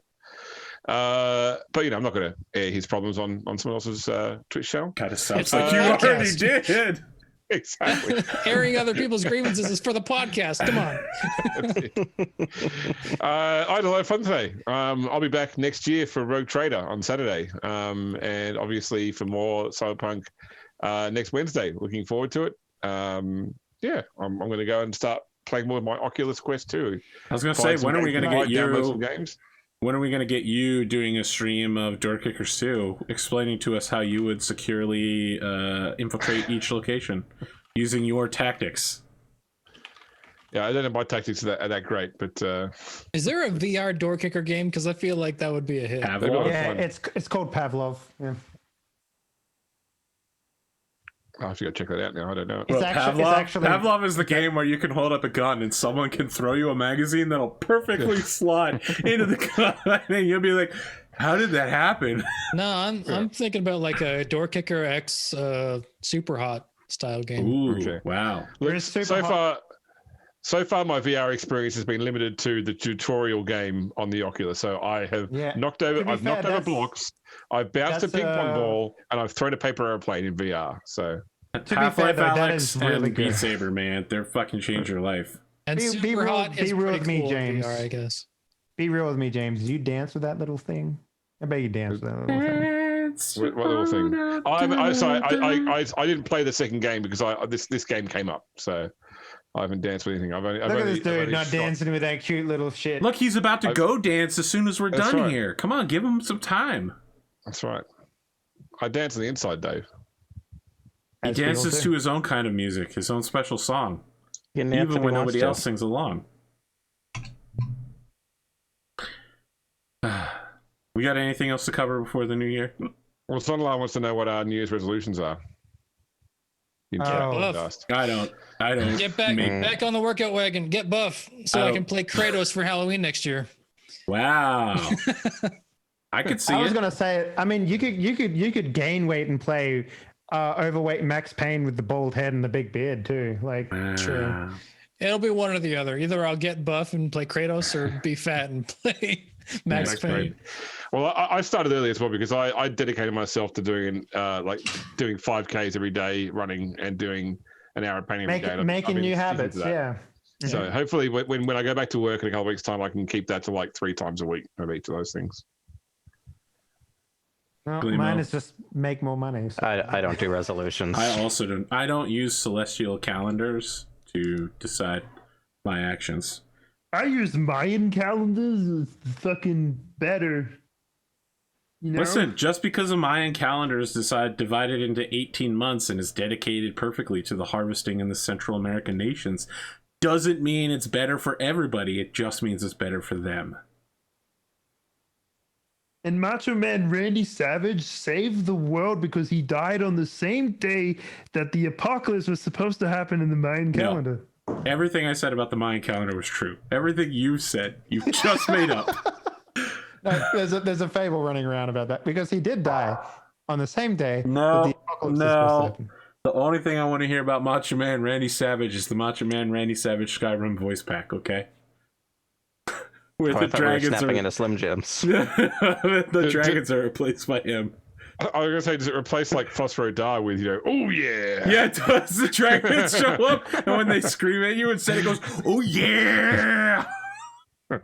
But you know, I'm not going to air his problems on someone else's Twitch channel. Kind of sounds It's like a you already podcast. did. Exactly. Airing other people's grievances is for the podcast. Come on. I had a lot of fun today. I'll be back next year for Rogue Trader on Saturday, and obviously for more Cyberpunk next Wednesday. Looking forward to it. Yeah, I'm going to go and start playing more of my Oculus Quest 2. I was going to say, when are we going to get download some you? games? When are we going to get you doing a stream of Door Kickers 2, explaining to us how you would securely infiltrate each location using your tactics? Yeah, I don't know my tactics are that great, but Is there a VR door kicker game? Because I feel like that would be a hit. Pavlov? Yeah, fun. it's called Pavlov. Yeah. I'll have to go check that out now. I don't know. It's Well, actually- Pavlov is the game where you can hold up a gun and someone can throw you a magazine that'll perfectly slot into the gun, and you'll be like, "How did that happen?" No, I'm thinking about like a door kicker X super hot style game. Ooh, Okay. wow! Look, It's super so far, my VR experience has been limited to the tutorial game on the Oculus. So I have knocked over blocks, I've bounced a that's, ping pong ball, and I've thrown a paper airplane in VR. So To be fair, Half-Life though, that Alex is really and Beat good. Saber, man, they're fucking change your life. And Be super real- hot be is real pretty with me, cool in James. VR, I guess. Be real with me, James. Did you dance with that little thing? I bet you danced with that little thing. what little thing? I didn't play the second game because this game came up. So I haven't danced with anything. I've Look at this dude not dancing with that cute little shit. Look, he's about to go dance as soon as we're That's done right. here. Come on, give him some time. That's right. I dance on the inside, Dave. He As people dances do. to his own kind of music, his own special song, You can dance even if when he wants nobody to. else sings along. We got anything else to cover before the new year? Well, Sunline wants to know what our New Year's resolutions are. In chat, Oh. he asked. I don't. Get back on the workout wagon. Get buff so I can play Kratos for Halloween next year. Wow. I could see I was it. gonna say, I mean, you could gain weight and play overweight Max Payne with the bald head and the big beard too. Like, Uh, It'll be one or the other. Either I'll get buff and play Kratos, or be fat and play Max Max Payne. Payne. Well, I started early as well because I dedicated myself to doing doing 5Ks every day, running and doing an hour of painting every day. And making I've been new sticking to habits. that. Yeah. So hopefully, when I go back to work in a couple of weeks' time, I can keep that to like 3 times a week of each of those things. Well, Glimo. mine is just make more money. So. I don't do resolutions. I also don't. I don't use celestial calendars to decide my actions. I use Mayan calendars. It's fucking better. You know? Listen, just because a Mayan calendar is divided into 18 months and is dedicated perfectly to the harvesting in the Central American nations, doesn't mean it's better for everybody. It just means it's better for them. And Macho Man Randy Savage saved the world because he died on the same day that the apocalypse was supposed to happen in the Mayan calendar. Everything I said about the Mayan calendar was true. Everything you said, you just made up. No, there's a fable running around about that because he did die on the same day No, that the apocalypse was supposed to happen. The only thing I want to hear about Macho Man Randy Savage is the Macho Man Randy Savage Skyrim voice pack, okay? Where I the thought we were dragons snapping are into Slim Jims. the dragons are replaced by him. I was gonna say, does it replace like Phosphoro Dar with oh yeah? Yeah, it does. The dragons show up, and when they scream at you, instead it goes, "Oh yeah!"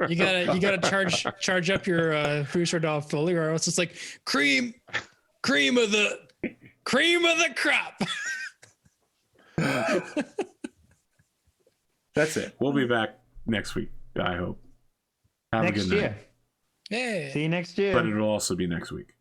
You gotta charge up your Future Dog fully, or else it's like cream of the crop. That's it. We'll be back next week. I hope. Have a Next good night. year. Hey. See you next year. But it'll also be next week.